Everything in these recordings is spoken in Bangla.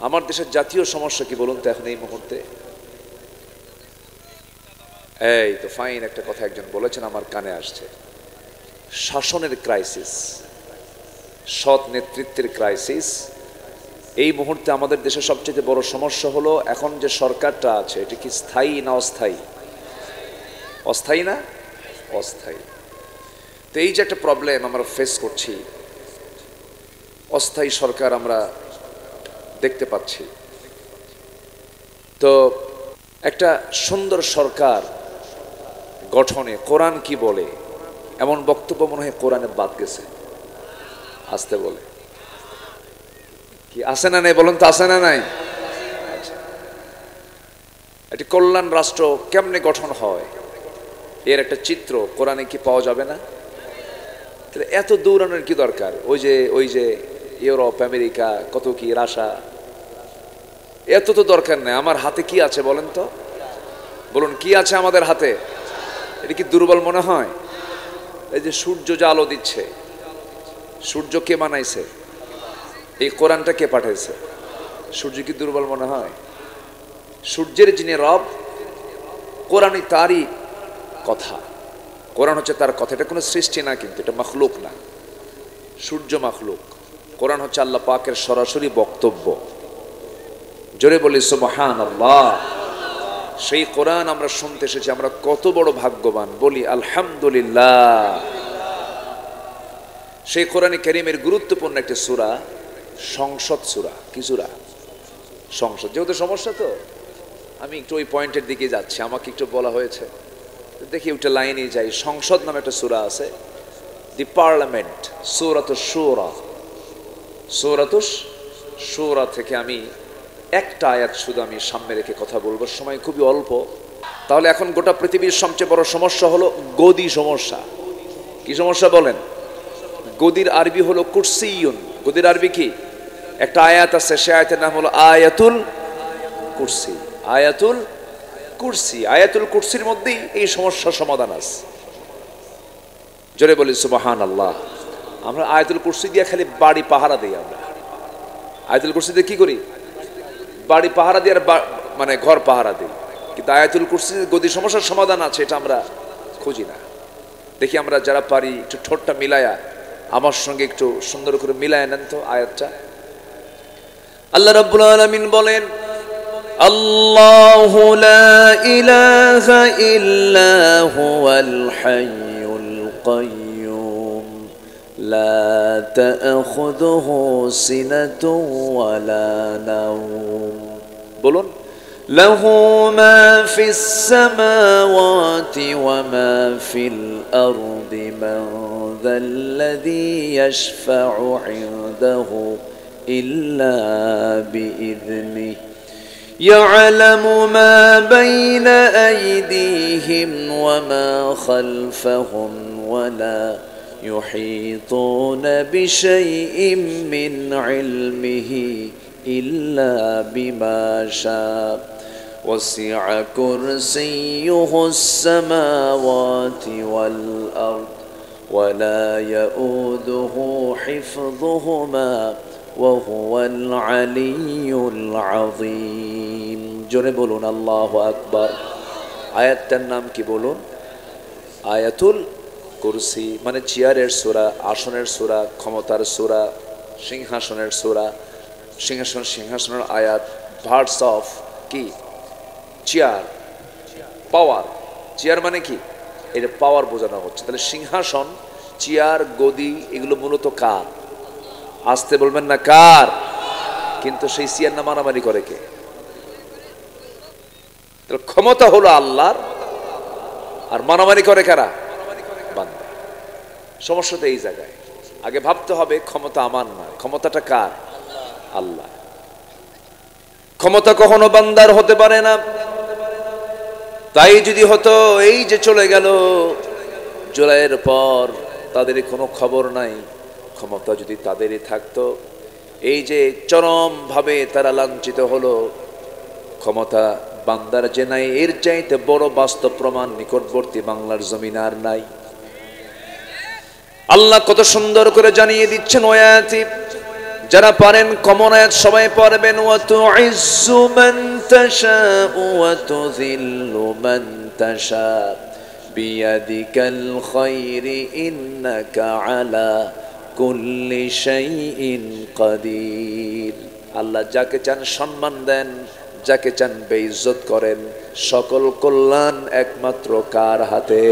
আমার দেশের জাতীয় সমস্যা কি বলুন তো এখন এই মুহূর্তে? এই তো ফাইন একটা কথা একজন বলেছেন, আমার কানে আসছে। শাসনের ক্রাইসিস, সৎ নেতৃত্বের ক্রাইসিস। এই মুহূর্তে আমাদের দেশের সবচেয়ে বড় সমস্যা হলো এখন যে সরকারটা আছে এটা কি স্থায়ী না অস্থায়ী? অস্থায়ী না অস্থায়ী। তো এই যে একটা প্রবলেম আমরা ফেস করছি, অস্থায়ী সরকার আমরা দেখতে পাচ্ছি। তো একটা সুন্দর সরকার গঠনে কোরআন কি বলে এমন বক্তব্য মনে হয় কোরআনে বাদ গেছে। আসতে বলে কি আছে না নাই বলুন তো, আছে না নাই? একটি কল্যাণ রাষ্ট্র কেমনে গঠন হয় এর একটা চিত্র কোরআনে কি পাওয়া যাবে না? তাহলে এত দৌড়ানোর কি দরকার? ওই যে ইউরোপ আমেরিকা কত কি রাশিয়া, এত তো দরকার নেই। আমার হাতে কি আছে বলেন তো, বলুন কি আছে আমাদের হাতে? এটা কি দুর্বল মনে হয়? এই যে সূর্য যে আলো দিচ্ছে, সূর্য কে বানাইছে? এই কোরআনটা কে পাঠাইছে? সূর্য কি দুর্বল মনে হয়? সূর্যের যিনি রব, কোরআনই তারই কথা। কোরআন হচ্ছে তার কথা, এটা কোনো সৃষ্টি না, কিন্তু এটা মাখলুক না। সূর্য মাখলুক, কোরআন হচ্ছে আল্লাহ পাকের সরাসরি বক্তব্য। জোরে বলি সুবহানাল্লাহ। সেই কোরআন আমরা শুনতে এসেছি, আমরা কত বড় ভাগ্যবান, বলি আলহামদুলিল্লাহ। সেই কোরআনে কারীমের গুরুত্বপূর্ণ একটি সূরা সংসদ সূরা। কি সূরা? সংসদ। যেহেতু সমস্যা তো আমি একটু ওই পয়েন্টের দিকে যাচ্ছি, আমাকে একটু বলা হয়েছে, দেখি ওটা লাইনে যাই। সংসদ নামে একটা সূরা আছে, দি পার্লামেন্ট, সূরাতুশ শুরা। সূরাতুশ শুরা থেকে আমি একটা আয়াত শুধু আমি সামনে রেখে কথা বলবো, সময় খুবই অল্প। তাহলে এখন গোটা পৃথিবীর সবচেয়ে বড় সমস্যা হলো গদি সমস্যা। কি সমস্যা বলেন? গদির আরবি হলো কুরসিয়ুন। গদির আরবি কি? একটা আয়াত আছে, সে আয়াতের নাম হলো আয়াতুল কুরসি। আয়াতুল কুরসি, আয়াতুল কুরসির মধ্যেই এই সমস্যার সমাধান আছে। জোরে বলি সুবহানাল্লাহ। আমরা আয়াতুল কুরসি দিয়ে খালি বাড়ি পাহারা দিই। আমরা আয়াতুল কুরসি দিয়ে কি করি? বাড়ি পাহারা দিয়ে, আর মানে ঘর পাহারা দিই। কিন্তু আয়াতুল কুরসি গদি সমস্যার সমাধান আছে এটা আমরা খুঁজি না। দেখি আমরা যারা পারি একটু ঠোঁটটা মিলায়া আমার সঙ্গে একটু সুন্দর করে মিলায় নেন তো আয়াতটা। আল্লাহ রাব্বুল আলামিন বলেন, আল্লাহু লা ইলাহা ইল্লা হুয়াল হাইয়ুল কাইয়্যুম লা তা'খুযুহু সিনাতুন ওয়ালা নাওম। বলুন, লাহু মা ফিস সামাওয়াতি ওয়া মা ফিল আরদি মান যাল্লাযী ইয়াশফা'ু 'ইনদাহু ইল্লা বিইذনিহি يعلم ما بين أيديهم وما خلفهم ولا يحيطون بشيء من علمه إلا بما شاء وسع كرسيه السماوات والأرض ولا يؤوده حفظهما وهو العلي العظيم। জোরে বলুন আল্লাহু আকবার। আয়াতটার নাম কি বলুন? আয়াতুল কুরসি। মানে চেয়ারের সূরা, আসনের সূরা, ক্ষমতার সূরা, সিংহাসনের সূরা। সিংহাসনের আয়াত, ভার্স অফ কি? চেয়ার, পাওয়ার। চেয়ার মানে কি? এটা পাওয়ার বোঝানো হচ্ছে। তাহলে সিংহাসন, চেয়ার, গদি এগুলো মূলত কার? আসতে বলবেন না কার? কিন্তু সেই চেয়ার না মারামারি করে কে? ক্ষমতা হলো আল্লাহর, আর মারামারি করে কারা? বান্দা। সমস্যা তো এই জায়গায়। আগে ভাবতে হবে ক্ষমতা আমার না, ক্ষমতাটা কার? আল্লাহ। ক্ষমতা কখনো বান্দার হতে পারে না। তাই যদি হতো, এই যে চলে গেল জুলাইয়ের পর, তাদের কোনো খবর নাই। ক্ষমতা যদি তাদেরই থাকতো, এই যে চরম ভাবে তারা লাঞ্ছিত হলো, ক্ষমতা বান্দার যে নাই, এর চাইতে বড় বাস্তব প্রমাণ নিকটবর্তী বাংলার জমিন আর নাই। আল্লাহ কত সুন্দর করে জানিয়ে দিচ্ছেন, ওয়ায়াতি যারা পারেন কমন আয়াত সবাই পড়বেন। ওয়া তুইজ্জু মান তাশাউ ওয়া তুযিল্লু মান তাশা বিয়াদিকাল খায়রি ইন্নাকা আলা কুল্লি শাইইন কাদির। আল্লাহ যাকে চান সম্মান দেন, যাকে চান বেইজ্জত করেন। সকল কল্যাণ একমাত্র কার হাতে?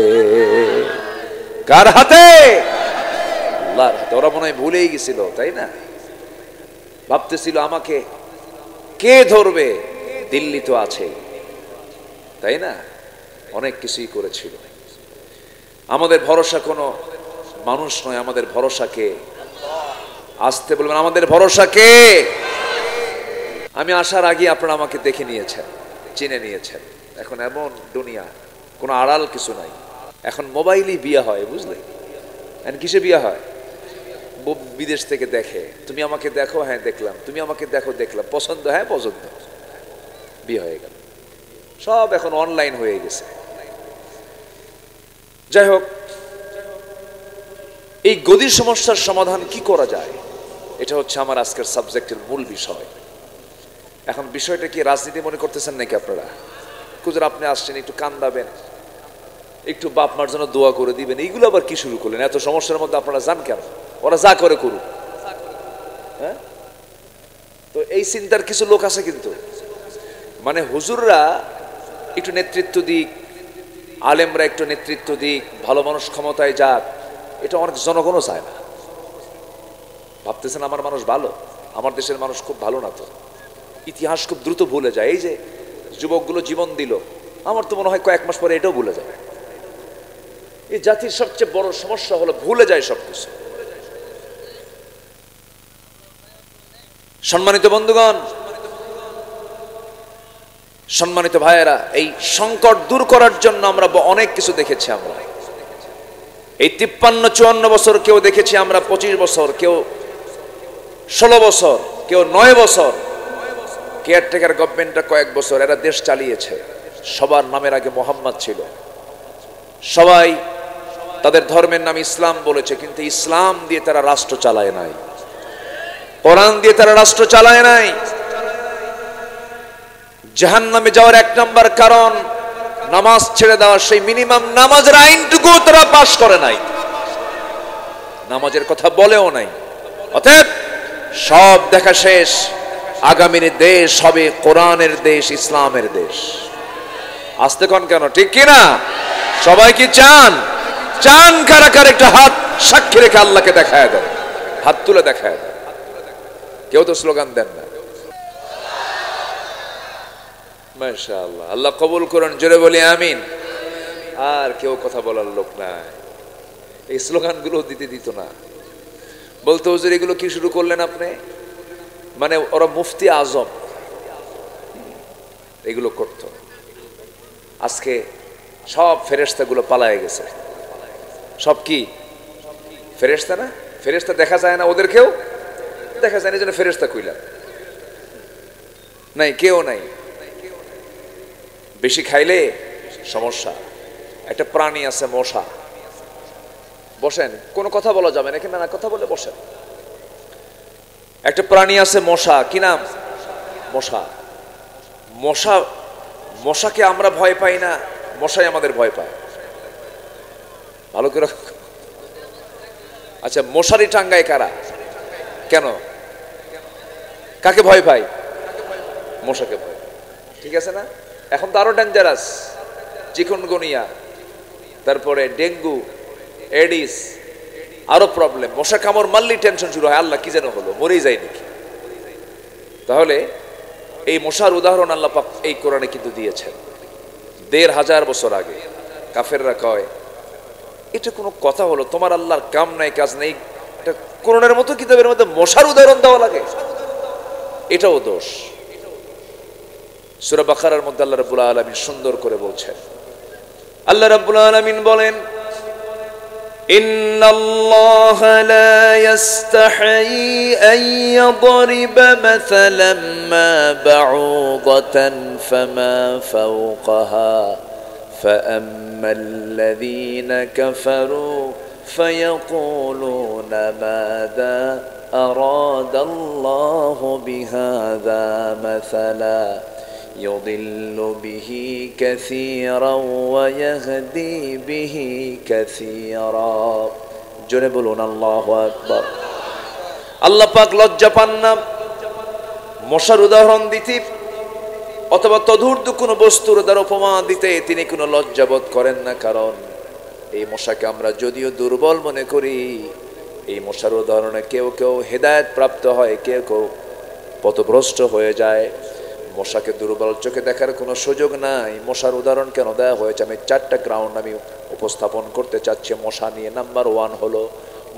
কার হাতে? আল্লাহর হাতে। ওরা মনে হয় ভুলেই গেছিল, তাই না? ভাবতেছিল আমাকে কে ধরবে, দিল্লি তো আছে, তাই না? অনেক কিছুই করেছিল। আমাদের ভরসা কোনো মানুষ নয়, আমাদের ভরসা কে? আসতে বলবেন, আমাদের ভরসা কে? আমি আসার আগে আপনারা আমাকে দেখে নিয়েছেন, চিনে নিয়েছেন। এখন এমন দুনিয়া, কোনো আড়াল কিছু নাই। এখন মোবাইলই বিয়ে হয়, বুঝলে? কিসে বিয়ে হয়? বিদেশ থেকে দেখে, তুমি আমাকে দেখো, হ্যাঁ দেখলাম, তুমি আমাকে দেখো, দেখলাম, পছন্দ, হ্যাঁ পছন্দ, বিয়ে হয়ে গেল। সব এখন অনলাইন হয়ে গেছে। যাই হোক, এই গদির সমস্যার সমাধান কি করা যায়, এটা হচ্ছে আমার আজকের সাবজেক্টের মূল বিষয়। এখন বিষয়টা কি রাজনীতি মনে করতেছেন নাকি আপনারা? কুজুর আপনি আসছেন, একটু কান্দাবেন, একটু বাপ মার জন্য দোয়া করে দিবেন, এইগুলো আবার কি শুরু করলেন? এত সমস্যার মধ্যে আপনারা যান কেন? ওরা যা করে করুক, হ্যাঁ? তো এই চিন্তার কিছু লোক আছে, কিন্তু মানে হুজুররা একটু নেতৃত্ব দিক, আলেমরা একটু নেতৃত্ব দিক, ভালো মানুষ ক্ষমতায় যাক, এটা অনেক জনগণও চায় না। ভাবতেছেন আমার মানুষ ভালো, আমার দেশের মানুষ খুব ভালো না। তো ইতিহাস খুব দ্রুত ভুলে যায়। এই যে যুবকগুলো জীবন দিল, আমার তো মনে হয় কয়েক মাস পরে এটাও ভুলে যাবে। এই জাতির সবচেয়ে বড় সমস্যা হলো ভুলে যায় সবকিছু। সম্মানিত বন্ধুগণ, সম্মানিত ভাইয়েরা, এই সংকট দূর করার জন্য আমরা অনেক কিছু দেখেছি। আমরা এই 53-54 বছর কেউ দেখেছি, আমরা 25 বছর, কেউ 16 বছর, কেউ 9 বছর। কেয়ারটেকার গভর্নমেন্টটা কয়েক বছর, এরা দেশ চালিয়েছে। সবার নামের আগে মোহাম্মদ ছিল, সবাই তাদের ধর্মের নাম ইসলাম বলেছে, কিন্তু ইসলাম দিয়ে তারা রাষ্ট্র চালায় নাই, কোরআন দিয়ে তারা রাষ্ট্র চালায় নাই। জাহান্নামে যাওয়ার 1 নম্বর কারণ নামাজ ছেড়ে দেওয়া। সেই মিনিমাম নামাজের আইনটুকু তারা পাশ করে নাই, নামাজের কথা বলেও নাই। অতএব সব দেখা শেষ, আগামীর দেশ হবে কোরআনের দেশ, ইসলামের দেশ। আসতে কোন কেন, ঠিক কিনা? সবাই কি চান? চান কারা কারা? একটা হাত সাক্ষী রেখে আল্লাহকে দেখায় দেন, হাত তুলে দেখায় দেন। কেউ তো স্লোগান দেন না। মাশাআল্লাহ, আল্লাহ কবুল করেন, জোরে বলি আমিন। আর কেউ কথা বলার লোক নাই। এই স্লোগানগুলো দিতে দিত না, বলতো হুজুর এগুলো কি শুরু করলেন আপনি? মানে ওরা মুফতি আজম এগুলো করত। আজকে সব ফেরেশতাগুলো পালায়ে গেছে। সব কি ফেরেশতা না? ফেরেশতা দেখা যায় না, ওদেরকেও দেখা যায় না, এই জন্য ফেরেশতা কইলাম। নাই, কেউ নাই। বেশি খাইলে সমস্যা। একটা প্রাণী আছে মশা, বসেন, কোনো কথা বলা যাবে না, না কথা বলে বসেন। একটা প্রাণী আছে মশা, কি নাম? মশা। মশা, মশাকে আমরা ভয় পাই না, মশাই আমাদের ভয় পায়। ভালো করে, আচ্ছা মশারি টাঙ্গায় কারা? কেন? কাকে ভয় পাই? মশাকে ভয়। ঠিক আছে না? এখন তো আরো ডেঞ্জারাস, চিকুনগুনিয়া, তারপরে ডেঙ্গু, এডিস, আরো প্রবলেম। মশা কামড় মারলেই টেনশন শুরু হয়, আল্লাহ কি যেন হলো, মরেই যায় নাকি। তাহলে এই মশার উদাহরণ আল্লাহ পাক এই কোরআনে কিন্তু দিয়েছেন 1500 বছর আগে। কাফেররা কয় এটা কোনো কথা হলো, তোমার আল্লাহর কাম নাই কাজ নেই, এটা কোরআনের মতো কিতাবের মধ্যে মশার উদাহরণ দেওয়া লাগে? এটাও দোষ। সূরা বাকারার মধ্যে আল্লাহ রাব্বুল আলামিন সুন্দর করে বলছেন। আল্লাহ রাব্বুল আলামিন বলেন, ইন্নাল্লাহা লা ইস্তাহি আন ইয়াদরিবা মাসালাম মা বাউদাতান ফামা ফাওকাহা ফাআম্মাল্লাযীনা কাফারু ফায়াকুলুনা মাযা أراد الله بهذا مثلا يضل به كثيرا ويهدي به كثيرا জোরে বলুন আল্লাহু আকবার। আল্লাহ পাক লজ্জা পান না মশার উদাহরণ দিতে অথবা তদূর্ধ্ব কোনো বস্তুর দ্বারা উপমা দিতে তিনি কোনো লজ্জাবোধ করেন না, কারণ এই মশাকে আমরা যদিও দুর্বল মনে করি, এই মশার উদাহরণে কেউ কেউ হেদায়েত প্রাপ্ত হয়, কেউ কেউ পথভ্রষ্ট হয়ে যায়। মশাকে দুর্বল চোখে দেখার কোনো সুযোগ নাই। মশার উদাহরণ কেন দেওয়া হয়েছে, আমি 4টা গ্রাউন্ড আমি উপস্থাপন করতে চাচ্ছি মশা নিয়ে। নাম্বার 1 হলো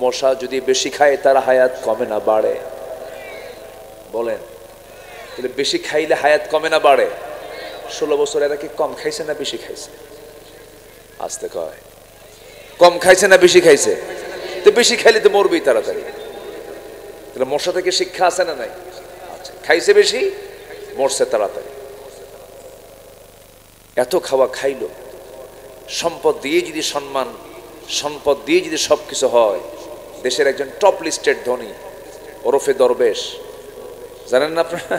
মশা যদি বেশি খায় তার হায়াত কমে না বাড়ে? বলেন, তাহলে বেশি খাইলে হায়াত কমে না বাড়ে? 16 বছর এরা কি কম খাইছে না বেশি খাইছে? আসতে কয় কম খাইছে না বেশি খাইছে? তো বেশি খাইলে তো মরবেই তাড়াতাড়ি। তাহলে মশা থেকে শিক্ষা আছে না নাই? আচ্ছা, খাইছে বেশি, মরছে তাড়াতাড়ি। এত খাওয়া খাইলো, সম্পদ দিয়ে যদি সম্মান, সম্পদ দিয়ে যদি সবকিছু হয়, দেশের একজন টপ লিস্টেড ধনী ওরফে দরবেশ, জানেন না আপনারা?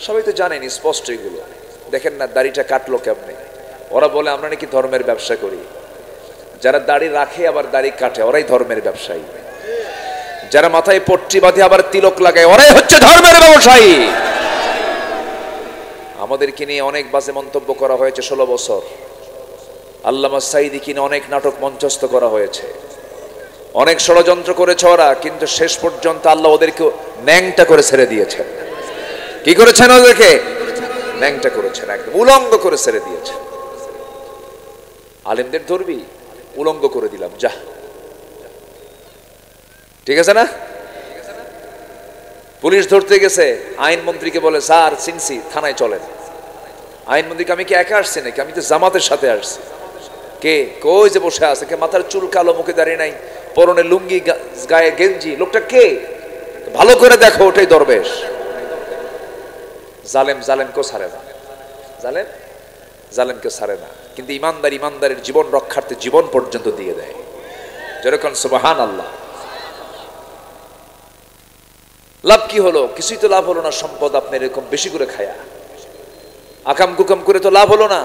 সবাই তো জানেন স্পষ্ট এগুলো। দেখেন না দাড়িটা কাটলো কেমনে? ওরা বলে আমরা নাকি ধর্মের ব্যবসা করি। যারা দাড়ি রাখে আবার দাড়ি কাটে ওরাই ধর্মের ব্যবসায়ী। যারা মাথায় পট্টি বাঁধে আবার তিলক লাগায় ওরাই হচ্ছে ধর্মের ব্যবসায়ী। আমাদেরকে নিয়ে অনেক বাজে মন্তব্য করা হয়েছে 16 বছর। আল্লামা সাঈদীকে নিয়ে অনেক নাটক মঞ্চস্থ করা হয়েছে, অনেক ষড়যন্ত্র করেছে ওরা, কিন্তু শেষ পর্যন্ত আল্লাহ ওদেরকে ন্যাংটা করে ছেড়ে দিয়েছেন। কি করেছেন? ওদেরকে ন্যাংটা করেছেন, একদম উলঙ্গ করে ছেড়ে দিয়েছেন। আলেমদের ধরবি, উলঙ্গ করে দিলাম, যা। ঠিক আছে না? পুলিশ ধরতে গেছে, আইনমন্ত্রীকে বলে স্যার চিনছি, থানায় চলেন। আইনমন্ত্রীকে আমি কি একা আসছি নাকি? আমি তো জামাতের সাথে আসছি। কে? কই যে বসে আছে, কে মাথার চুল কালো, মুখে দাঁড়িয়ে নাই, পরনে লুঙ্গি, গায়ে গেঞ্জি, লোকটা কে? ভালো করে দেখো, ওটাই দরবেশ। জালেম জালেমকেও ছাড়ে না, জালেম জালেমকে ছাড়ে না, কিন্তু ইমানদার ইমানদারের জীবন রক্ষার্থে জীবন পর্যন্ত দিয়ে দেয়। যেরকম সুবহানাল্লাহ। লাভ কি হলো? কিছুই তো লাভ হলো না। সম্পদ আপনার এরকম বেশি করে খায়া আকাম কুকাম করে তো লাভ হলো না।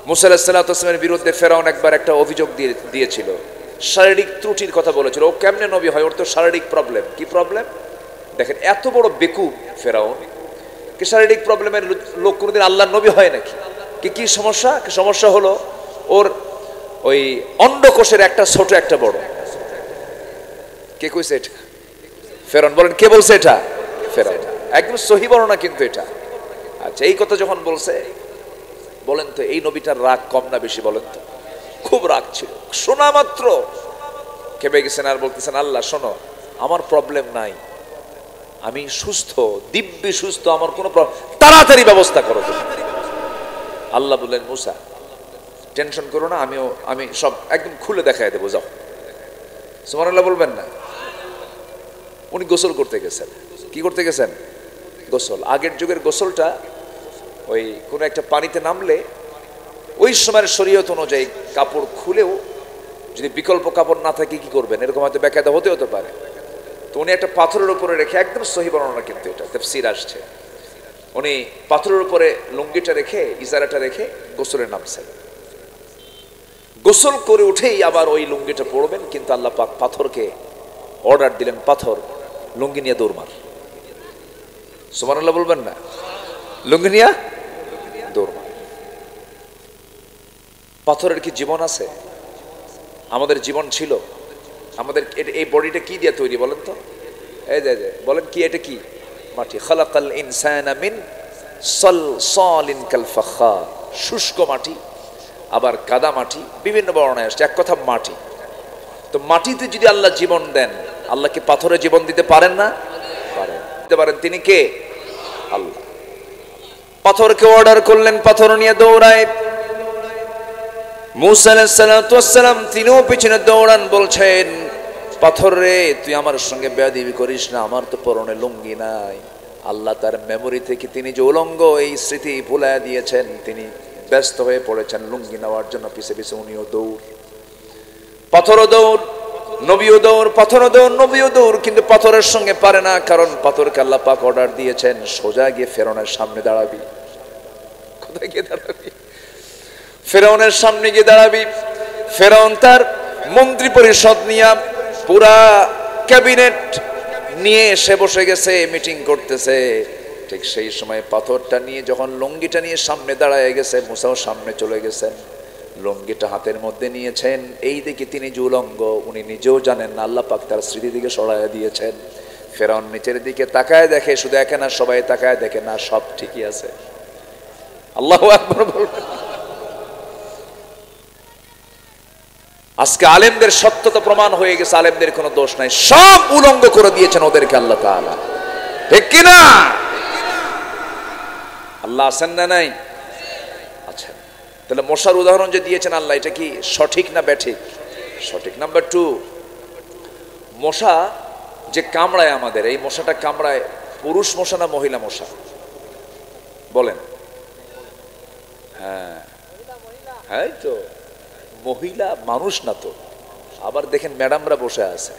মুসা আলাইহিস সালাতু ওয়াস সালামের বিরুদ্ধে ফেরাউন একবার একটা অভিযোগ দিয়েছিল, শারীরিক ত্রুটির কথা বলেছিল। ও কেমনে নবী হয়? ওর তো শারীরিক প্রবলেম। কি প্রবলেম? দেখেন, এত বড় বেকুব ফেরাউন, কি শারীরিক প্রবলেমের লোক কোনোদিন আল্লাহর নবী হয় নাকি? কি সমস্যা? সমস্যা হলো ওর ওই অন্ডকোষের একটা ছোট একটা বড়। কে কইছে এটা? ফেরাউন। বলেন কে বলছে এটা? ফেরাউন। একদম সহি বর্ণনা কিন্তু এটা। আচ্ছা, এই কথা যখন বলছে, বলেন তো এই নবীটার রাগ কম না বেশি? বলেন তো। খুব রাগ ছিল, শোনা মাত্র খেপে গেছেন আর বলতেছেন আল্লাহ শোনো, আমার প্রবলেম নাই, আমি সুস্থ, দিব্যি সুস্থ, আমার কোনো তাড়াতাড়ি ব্যবস্থা করো তুমি। আল্লাহ বললেন মুসা টেনশন করো না, আমি সব একদম খুলে দেখাই দেবো, যাও। সুবহানাল্লাহ বলবেন না? উনি গোসল করতে গেছেন। কি করতে গেছেন? গোসল। আগের যুগের গোসলটা ওই কোনো একটা পানিতে নামলে ওই সময়ের শরীয়ত অনুযায়ী কাপড় খুলেও যদি বিকল্প কাপড় না থাকে কি করবেন, এরকম হয়তো বেকায়দা হতে পারে। তো উনি একটা পাথরের উপরে রেখে, একদম সহি বর্ণনা কিন্তু এটা তাফসীর আসছে, উনি পাথরের উপরে লুঙ্গিটা রেখে, ইজারাটা রেখে গোসলে নামছেন। গোসল করে উঠেই আবার ওই লুঙ্গিটা পরবেন, কিন্তু আল্লাহ পাক পাথরকে অর্ডার দিলেন, পাথর লুঙ্গি নিয়ে দৌড় মার। সুবহানাল্লাহ বলবেন না? লুঙ্গি নিয়ে দৌড় মার। পাথরের কি জীবন আছে? আমাদের জীবন ছিল। আমাদের এই বডিটা কি দিয়ে তৈরি বলেন তো? এই যে বলেন কি, এটা কি? মাটি। খালাকাল ইনসানা মিন সালসালিন কাল ফাখার। শুষ্ক মাটি, আবার কাদা মাটি, বিভিন্ন বর্ণনায় আসছে, এক কথা মাটি। তো মাটিতে যদি আল্লাহ জীবন দেন, আল্লাহ কি পাথরে জীবন দিতে পারেন না? পারেন, দিতে পারেন। তিনি কে? আল্লাহ। পাথরকে অর্ডার করলেন, পাথর নিয়ে দৌড়ায়। মুসা আলাইহিস সালাতু ওয়াস সালাম তিনিও পিছনে দৌড়ান, বলছেন পাথর রে, তুই আমার সঙ্গে বেয়াদবি করিস না, আমার তো পরনে লুঙ্গি নাই। আল্লাহ তার মেমোরি থেকে তিনি যে উলঙ্গ, এই স্মৃতি ভুলাইয়া দিয়েছেন। তিনি ব্যস্ত হয়ে পড়েছেন লুঙ্গি নেওয়ার জন্য, পিছে পিছে উনিও দৌড়, পাথরও দৌড়। নবীও দৌড়, পাথরও দৌড়, নবীও দৌড়, কিন্তু পাথরের সঙ্গে পারে না, কারণ পাথরকে আল্লাহ পাক অর্ডার দিয়েছেন সোজা গিয়ে ফেরাউনের সামনে দাঁড়াবি। কোথায় গিয়ে দাঁড়াবি? ফেরাউনের সামনে গিয়ে দাঁড়াবি। ফেরাউন তার মন্ত্রী পরিষদ নিয়ে, পুরা ক্যাবিনেট নিয়ে এসে বসে গেছে, মিটিং করতেছে। ঠিক সেই সময় পাথরটা নিয়ে যখন লুঙ্গিটা নিয়ে সামনে দাঁড়ায় গেছে, মুসাও সামনে চলে গেছেন, লুঙ্গিটা হাতের মধ্যে নিয়েছেন। এই দিকে তিনি যে উলঙ্গ, উনি নিজেও জানেন না, আল্লাহ পাক তার স্মৃতি দিকে সরাইয়া দিয়েছেন। ফেরাউন নিচের দিকে তাকায় দেখে, শুধু একে না, সবাই তাকায় দেখে, না সব ঠিকই আছে। আল্লাহু আকবার বলবেন। আজকে আলেমদের সত্যতা প্রমাণ হয়ে গেছে, আলেমদের কোনো দোষ নাই, সব উলঙ্গ করে দিয়েছেন ওদেরকে আল্লাহ তাআলা, ঠিক কিনা? আল্লাহ আছেন না নাই? আচ্ছা, তাহলে মশার উদাহরণ যে দিয়েছেন আল্লাহ, এটা কি সঠিক না ব্যাঠিক? সঠিক। নাম্বার 2, মশা যে কামড়ায় আমাদের, এই মশাটা কামড়ায় পুরুষ মশা না মহিলা মশা? বলেন। হ্যাঁ হ্যাঁ, তো মহিলা মানুষ না তো। আবার দেখেন ম্যাডামরা বসে আছে,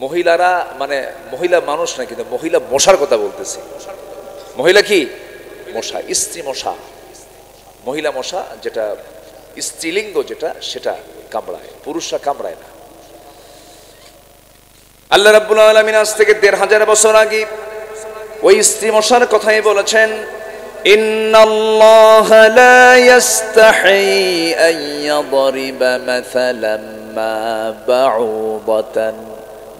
মহিলারা মানে মহিলা মানুষ না, কিন্তু মহিলা মশার কথা বলতেছি। মহিলা কি? মশা, স্ত্রী মশা। মহিলা মশা যেটা স্ত্রীলিঙ্গ, যেটা সেটা কামড়ায়, পুরুষরা কামড়ায় না। আল্লাহ রাব্বুল আলামিন আজ থেকে ১৫০০ বছর আগে ওই স্ত্রী মশার কথাই বলেছেন, ইন্নাল্লাহা লা ইস্তাহি আন ইয়াদরিবা মাসালাম মা বাউদাতান।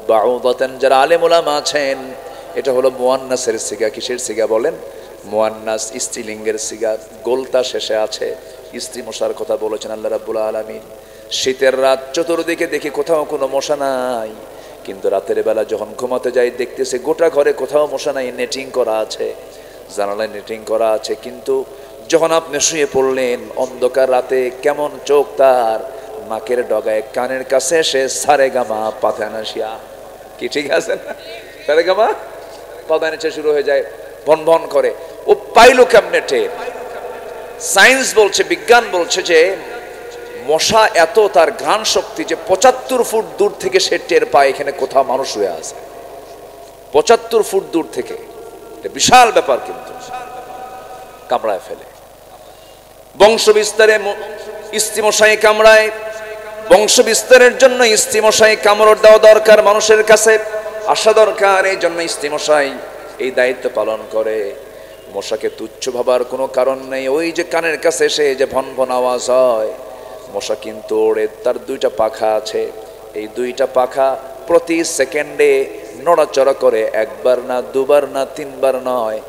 বাউদাতান যারা আলেম উলামা আছেন, এটা হলো মুয়ান্নাসের সিগা। কিসের সিগা বলেন? মুয়ান্নাস, স্ত্রীলিঙ্গের সিগা, গোলতা শেষে আছে। স্ত্রী মশার কথা বলেছেন আল্লাহ রাব্বুল আলামিন। শীতের রাত, চতুর্দিকে দেখি কোথাও কোনো মশা নাই, কিন্তু রাতের বেলা যখন ঘুমাতে যাই দেখতেছে গোটা ঘরে কোথাও মশা নাই, নেটিং করা আছে, জানালায় নেটিং করা আছে। কিন্তু যখন আপনি শুয়ে পড়লেন অন্ধকার রাতে, কেমন চোখ তার নাকের ডগায় কানের কাছে এসে সারেগামা পাথানাশিয়া, কি ঠিক আছে না? সারেগামা পাদানিচে শুরু হয়ে যায়, ভন ভন করে। ও পাইলো কেমনে টের? সায়েন্স বলছে, বিজ্ঞান বলছে যে মশা এত তার ঘ্রাণ শক্তি যে ৭৫ ফুট দূর থেকে সে টের পায় এখানে কোথাও মানুষ হয়ে আছে। ৭৫ ফুট দূর থেকে, এটা বিশাল ব্যাপার, কিন্তু কামড়ায় ফেলে। বংশ বিস্তারে স্ত্রী মশাই কামড়ায়, বংশ বিস্তারের জন্য স্ত্রী মশাই কামড় দেওয়া দরকার, মানুষের কাছে আসা দরকার। এই জন্য স্ত্রী মশাই এই দায়িত্ব পালন করে। মশাকে তুচ্ছ ভাবার কোনো কারণ নেই। ওই যে কানের কাছে এসে যে ভন ভন আওয়াজ হয়, মশা কিন্তু ওড়ে, তার 2টা পাখা আছে। এই 2টা পাখা প্রতি সেকেন্ডে নড়াচড়া করে, একবার না, দুবার না, 3বার নয়,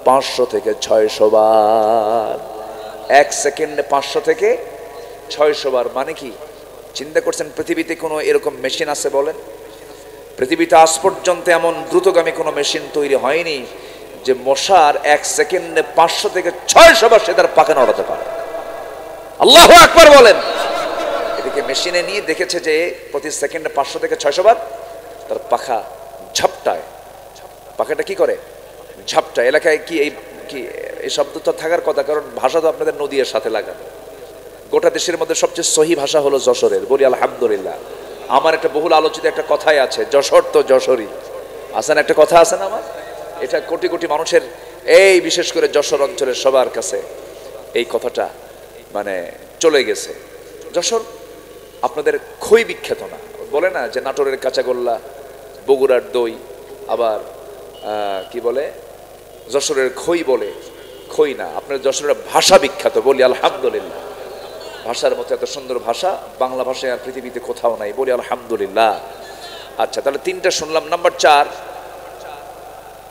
500 থেকে 600 বার। 1 সেকেন্ডে 500 থেকে 600 বার। মানে কি চিন্তা করছেন? পৃথিবীতে কোনো এরকম মেশিন আছে বলেন? পৃথিবীতে আজ পর্যন্ত এমন দ্রুতগামী কোনো মেশিন তৈরি হয়নি যে মশার 1 সেকেন্ডে 500 থেকে 600 বার সে তার পাখা নড়াতে পারে। আল্লাহু আকবার বলেন। এদিকে মেশিনে নিয়ে দেখেছে যে প্রতি সেকেন্ডে 500 থেকে 600 বার তার পাখা ঝাপটায়। পাখাটা কি করে? ঝাপটায়। এলাকায় কি এই শব্দ তো থাকার কথা, কারণ ভাষা তো আপনাদের নদীর সাথে লাগানো। গোটা দেশের মধ্যে সবচেয়ে সহি ভাষা হলো যশোরের। বলি আলহামদুলিল্লাহ। আমার একটা বহুল আলোচিত একটা কথাই আছে, যশোর তো যশোরই। আসেন, একটা কথা আছে না আমার, এটা কোটি কোটি মানুষের, এই বিশেষ করে যশোর অঞ্চলের সবার কাছে এই কথাটা মানে চলে গেছে। যশোর আপনাদের খই বিখ্যাত না? বলে না যে নাটোরের কাঁচাগোল্লা, বগুড়ার দই, আবার কি বলে যশোরের খই বলে। খই না, আপনার যশোরের ভাষা বিখ্যাত। বলি আলহামদুলিল্লাহ। ভাষার মতো এত সুন্দর ভাষা বাংলা ভাষায় আর পৃথিবীতে কোথাও নাই। বলি আলহামদুলিল্লাহ। আচ্ছা, তাহলে 3টা শুনলাম। নাম্বার 4,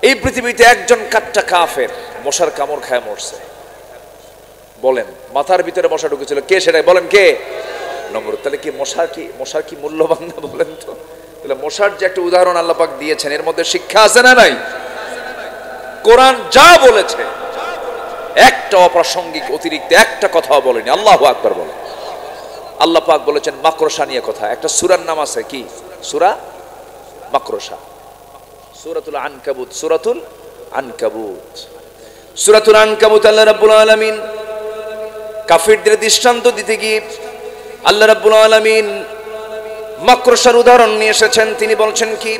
এই পৃথিবীতে একজন কাচ্চা কাফের মশার কামড় খায় মরছে। বলেন, মাথার ভিতরে মশা ঢুকেছিল, কে সেটাই বলেন, কে? নম্বর। তাহলে কি মশার কি মূল্যবান না? বলেন তো। তাহলে মশার যে একটা উদাহরণ আল্লাহ পাক দিয়েছেন, এর মধ্যে শিক্ষা আছে না নাই? কোরআন যা বলেছে একটা অপ্রাসঙ্গিক অতিরিক্ত একটা কথাও বলেনি। আল্লাহু আকবার বলেন। আল্লাহ পাক বলেছেন মাকড়সা নিয়ে কথা। একটা সূরার নাম আছে, কি সূরা? মাকড়সা। সূরাতুল আনকাবুত। সূরাতুল আনকাবুত। সূরাতুল আনকাবুত আল্লাহ রাব্বুল আলামিন কাফিরদের দৃষ্টান্ত দিতে গিয়ে আল্লাহ রাব্বুল আলামিন মাকড়সার উদাহরণ নিয়ে এসেছেন। তিনি বলছেন কি,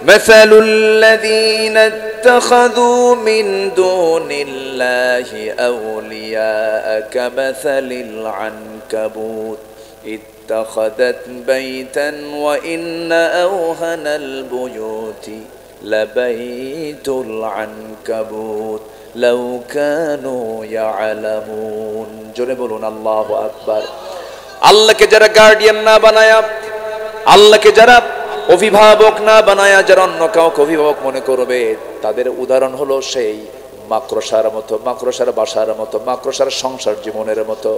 মাসালুল লাযীনা ইত্তাখাযু মিন দুনিল্লাহি আউলিয়া কামাসালিল আনকাবুত ইত্তাখাযাত বাইতান ওয়া ইন্না আওহানাল বুয়ুতি লাবাইতুল আনকাবুত লাউ কানু ইয়ালামুন। জোরে বলুন আল্লাহু আকবার। আল্লাহকে যারা গার্ডিয়ান না বানায়া, আল্লাহকে যারা অভিভাবক না বানায়া যারা অন্য কাউকে অভিভাবক মনে করবে, তাদের উদাহরণ হলো সেই মাকড়সার মতো, মাকড়সার বাসার মতো, মাকড়সার সংসার জীবনের মতো।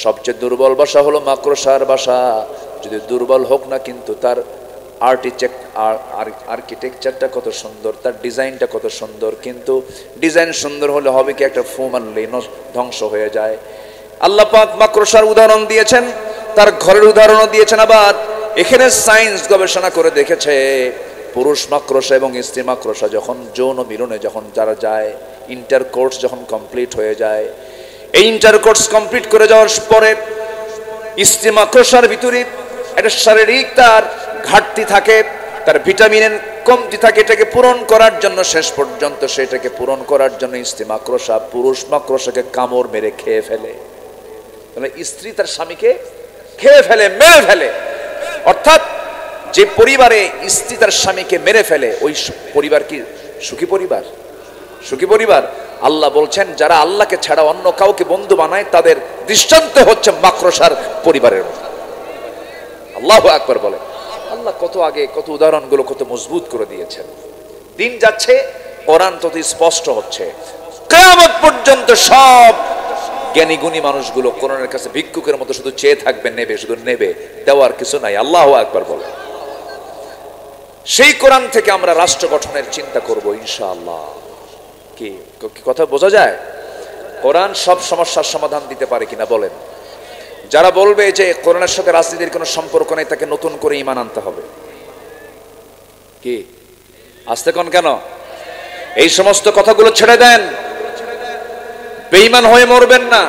সবচেয়ে দুর্বল বাসা হলো মাকড়সার বাসা। যদি দুর্বল হোক না, কিন্তু তার আর্কিটেকচারটা কত সুন্দর, তার ডিজাইনটা কত সুন্দর, কিন্তু ডিজাইন সুন্দর হলে হবে কি, একটা ফু মারলেই ধ্বংস হয়ে যায়। আল্লাহ পাক মাকড়সার উদাহরণ দিয়েছেন, তার ঘরের উদাহরণও দিয়েছেন। আবার এখানে সায়েন্স গবেষণা করে দেখেছে, পুরুষ মাকড়সা এবং স্ত্রী মাকড়সা যখন যৌন মিলনে যখন যারা যায়, ইন্টারকোর্স যখন কমপ্লিট হয়ে যায়, এই ইন্টারকোর্স কমপ্লিট করে যাওয়ার পরে স্ত্রী মাকড়সার ভিতরে একটা শারীরিক তার ঘাটতি থাকে, তার ভিটামিনের কমতি থাকে, এটাকে পূরণ করার জন্য শেষ পর্যন্ত সেটাকে পূরণ করার জন্য স্ত্রী মাকড়সা পুরুষ মাকড়সাকে কামড় মেরে খেয়ে ফেলে। তাহলে স্ত্রী তার স্বামীকে খেয়ে ফেলে, মেরে ফেলে। অর্থাৎ যে পরিবারে স্ত্রী তার স্বামীকে মেরে ফেলে, ওই পরিবার কি সুখী পরিবার? সুখী পরিবার? আল্লাহ বলছেন, যারা আল্লাহকে ছাড়া অন্য কাউকে বন্ধু বানায়, তাদের দৃষ্টান্ত হচ্ছে মাকড়সার পরিবারের মতো। আল্লাহু আকবার বলে। আল্লাহ কত আগে কত উদাহরণগুলো কত মজবুত করে দিয়েছেন। দিন যাচ্ছে, কোরআন তত স্পষ্ট হচ্ছে। কিয়ামত পর্যন্ত সব জ্ঞানী গুণী মানুষগুলো কোরআনের কাছে ভিক্ষুকের মতো শুধু চেয়ে থাকবে, নেবে, শুধু নেবে, দেওয়ার কিছু নাই। আল্লাহু আকবার বলে। সেই কোরআন থেকে আমরা রাষ্ট্র গঠনের চিন্তা করব ইনশাআল্লাহ। কি কথা বোঝা যায়? কোরআন সব সমস্যার সমাধান দিতে পারে কিনা বলেন? যারা বলবে যে কোরআনের সাথে রাজনীতির কোনো সম্পর্ক নেই, তাকে নতুন করে ঈমান আনতে হবে। কি আসতে কোন কেন? এই সমস্ত কথাগুলো ছেড়ে দেন, বেঈমান হয়ে মরবেন না।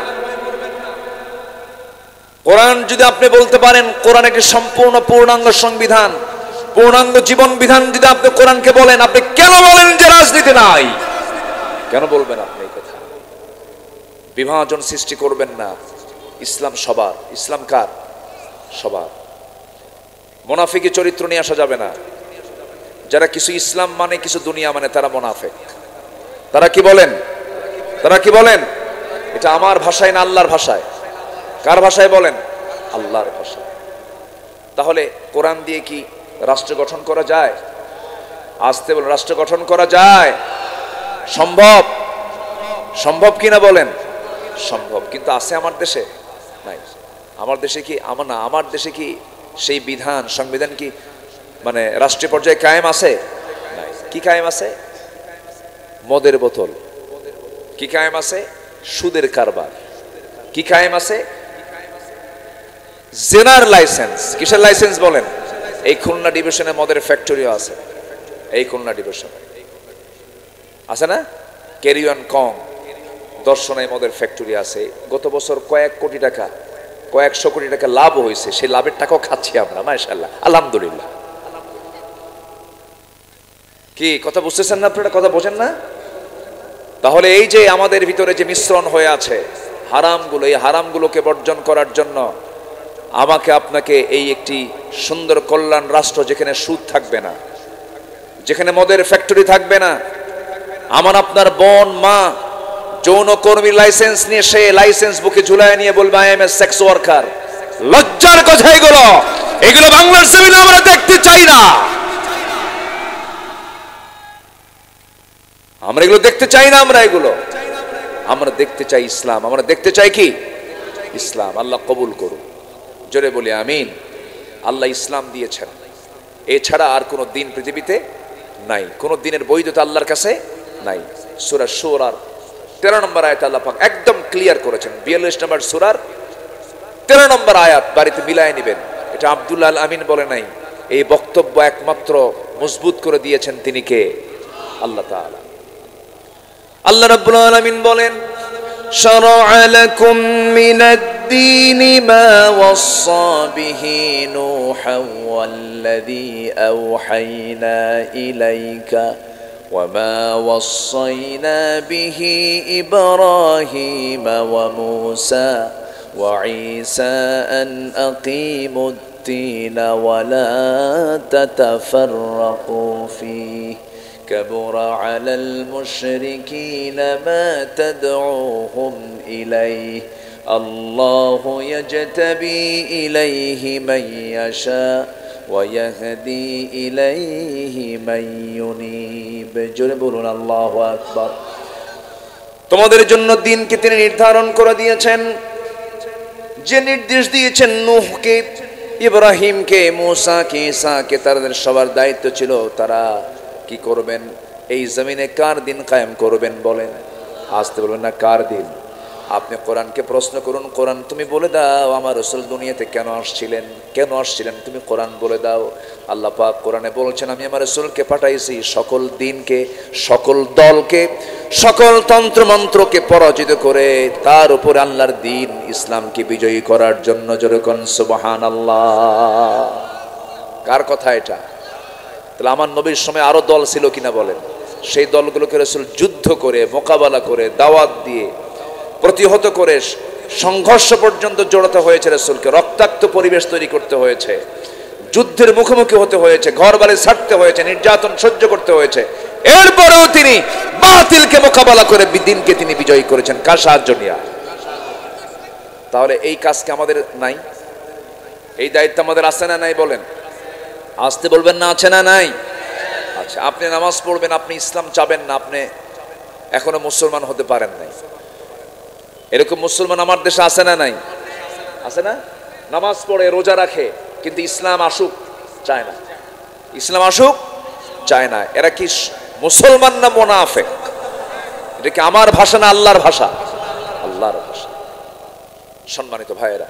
কোরআন যদি আপনি বলতে পারেন কোরআন একটি সম্পূর্ণ পূর্ণাঙ্গ সংবিধান, পূর্ণাঙ্গ জীবন বিধান, যদি আপনি কোরআনকে বলেন, আপনি কেন বলেন যে রাজনীতি নাই? কেন বলবেন আপনি এই কথা? বিভাজন সৃষ্টি করবেন না। ইসলাম সবার। ইসলাম কার? সবার। মুনাফিকি চরিত্র নিয়ে আসা যাবে না। যারা কিছু ইসলাম মানে কিছু দুনিয়া মানে, তারা মুনাফিক। তারা কি বলেন? তারা কি বলেন? এটা আমার ভাষায় না আল্লাহর ভাষায়? কার ভাষায় বলেন? আল্লাহর ভাষায়। তাহলে কোরআন দিয়ে কি রাষ্ট্র গঠন করা যায়? আসতে বলেন, রাষ্ট্র গঠন করা যায়? সম্ভব? সম্ভব কিনা বলেন? সম্ভব। কিন্তু আছে আমার দেশে? নাই। আমার দেশে কি আমার দেশে কি সেই বিধান, সংবিধান কি মানে রাষ্ট্রীয় পর্যায়ে কায়েম আছে? নাই। কি কায়েম আছে? মদের বোতল। কি কায়েম আছে? সুদের কারবার। কি কায়েম আছে? জেনার লাইসেন্স। কিসের লাইসেন্স বলেন? এই খুলনা ডিভিশনে মদের ফ্যাক্টরিও আছে। এই খুলনা ডিভিশনে আছে না? ক্যারিয়ন কং দর্শনায় মদের ফ্যাক্টরি আছে। গত বছর কয়েক কোটি টাকা, কয়েকশো কোটি টাকা লাভ হয়েছে। সেই লাভের টাকাও খাচ্ছি আমরা, মাশাআল্লাহ, আলহামদুলিল্লাহ। কি কথা বুঝতেছেন না আপনারা? কথা বোঝেন না? তাহলে এই যে আমাদের ভিতরে যে মিশ্রণ হয়ে আছে হারামগুলো, এই হারামগুলোকে বর্জন করার জন্য আমাকে আপনাকে এই একটি সুন্দর কল্যাণ রাষ্ট্র, যেখানে সুদ থাকবে না, যেখানে মদের ফ্যাক্টরি থাকবে না, আমার আপনার বোন মা যৌনকর্মী লাইসেন্স নিয়ে সে লাইসেন্স বুকে ঝুলায় নিয়ে বলবে I M A sex worker. লজ্জার কথা এগুলো। এগুলো বাংলার জমিনে আমরা দেখতে চাই না। আমরা এগুলো দেখতে চাই না। আমরা দেখতে চাই ইসলাম। আমরা দেখতে চাই কি? ইসলাম। আল্লাহ কবুল করুন। জোরে বলি আমিন। আল্লাহ ইসলাম দিয়েছেন, এছাড়া আর কোন দিন পৃথিবীতে নাই। কোন দিনের বৈধতা আল্লাহর কাছে নাই। সূরা শূরার 13 নম্বর আয়াত আল্লাহ পাক একদম ক্লিয়ার করেছেন। 42 নম্বর সূরার 13 নম্বর আয়াত বাড়িতে মিলায় নেবেন। এটা আব্দুল্লাহ আল আমিন বলে নাই। এই বক্তব্য একমাত্র মজবুত করে দিয়েছেন তিনি কে? আল্লাহ তাআলা। আল্লাহ রাব্বুল আলামিন বলেন, শারা'a লাকুম মিনাদ الدين ما وصى به نوحا والذي أوحينا إليك وما وصينا به إبراهيم وموسى وعيسى أن أقيموا الدين ولا تتفرقوا فيه كبر على المشركين ما تدعوهم إليه الله يجتبي إليه من يشاء ويهدي إليه من ينيب জোরে বলুন আল্লাহু আকবার। তোমাদের জন্য দিনকে তিনি নির্ধারণ করে দিয়েছেন, যে নির্দেশ দিয়েছেন নূহকে, ইব্রাহিমকে, মুসাকে, ঈসাকে, তাদের সবার দায়িত্ব ছিল তারা কি করবেন, এই জমিনে কার দিন কায়েম করবেন বলেন। আসতে বলবেন না কার দিন। আপনি কোরআনকে প্রশ্ন করুন, কোরআন তুমি বলে দাও আমার রাসূল দুনিয়াতে কেন আসছিলেন তুমি কোরআন বলে দাও। আল্লাহ পাক কোরআনে বলছেন আমি আমার রাসূলকে পাঠাইছি সকল দিনকে, সকল দলকে, সকল তন্ত্রমন্ত্রকে পরাজিত করে তার উপর আল্লাহর দিন ইসলামকে বিজয়ী করার জন্য। জোরে কোন সুবহানাল্লাহ। কার কথা এটা? তাহলে আমার নবীর সময় আরো দল ছিল কিনা বলেন? সেই দলগুলোকে রাসূল যুদ্ধ করে, মোকাবেলা করে, দাওয়াত দিয়ে, প্রতিহত করে, সংঘর্ষ পর্যন্ত জড়াতে হয়েছে রাসূলকে। রক্তাক্ত পরিবেশ তৈরি করতে হয়েছে, যুদ্ধের মুখোমুখি হতে হয়েছে, ঘর বাড়ি ছাড়তে হয়েছে, নির্যাতন সহ্য করতে হয়েছে। এরপরেও তিনি বাতিলকে মোকাবেলা করে দিনকে তিনি বিজয়ী করেছেন। কার সাহায্য নিয়ে? তাহলে এই কাজকে আমাদের নাই? এই দায়িত্ব আমাদের আছে না নাই বলেন? আসতে বলবেন না আছে না নাই? আচ্ছা, আপনি নামাজ পড়বেন, আপনি ইসলাম চাবেন না, আপনি এখনো মুসলমান হতে পারেন নাই। এরকম মুসলমান আমার দেশে আছে না নাই? আছে না? নামাজ পড়ে, রোজা রাখে, কিন্তু ইসলাম আসুক চায় না। ইসলাম আসুক চায় না। এরা কি মুসলমান না মুনাফিক? এটা কি আমার ভাষা না আল্লাহর ভাষা? আল্লাহর ভাষা। সম্মানিত ভাইয়েরা,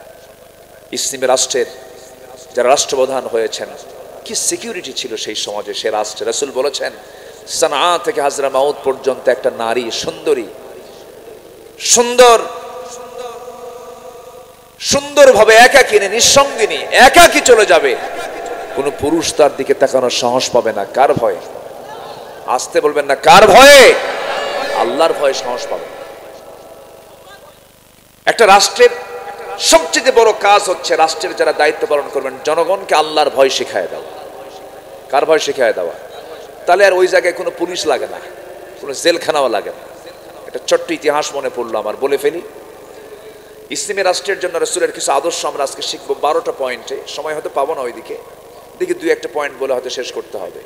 ইসলামী রাষ্ট্রের যারা রাষ্ট্রপ্রধান হয়েছেন, কি সিকিউরিটি ছিল সেই সমাজে, সে রাষ্ট্রে। রাসূল বলেছেন সানআ থেকে হাজরামাউত পর্যন্ত একটা নারী সুন্দরী, সুন্দরভাবে একাকিনী, নিঃসঙ্গিনী, একাকী চলে যাবে, কোন পুরুষ তার দিকে তাকানোর সাহস পাবে না। কার ভয়ে? আসতে বলবেন না কার ভয়ে? আল্লাহর ভয়ে সাহস পাবে। একটা রাষ্ট্রের সবচেয়ে বড় কাজ হচ্ছে রাষ্ট্রের যারা দায়িত্ব পালন করবেন জনগণকে আল্লাহর ভয় শিখায় দেওয়া। কার ভয় শিখায় দেওয়া? তাহলে আর ওই জায়গায় কোনো পুলিশ লাগে না, কোনো জেলখানাও লাগে না। একটা ছোট্ট ইতিহাস মনে পড়লো আমার, বলে ফেলি। ইসলামী রাষ্ট্রের জন্য রাসূলের কিছু আদর্শ আমরা আজকে শিখবো 12টা পয়েন্টে। সময় হয়তো পাবো না ওইদিকে, দেখি 2-1টা পয়েন্ট বলে হয়তো শেষ করতে হবে।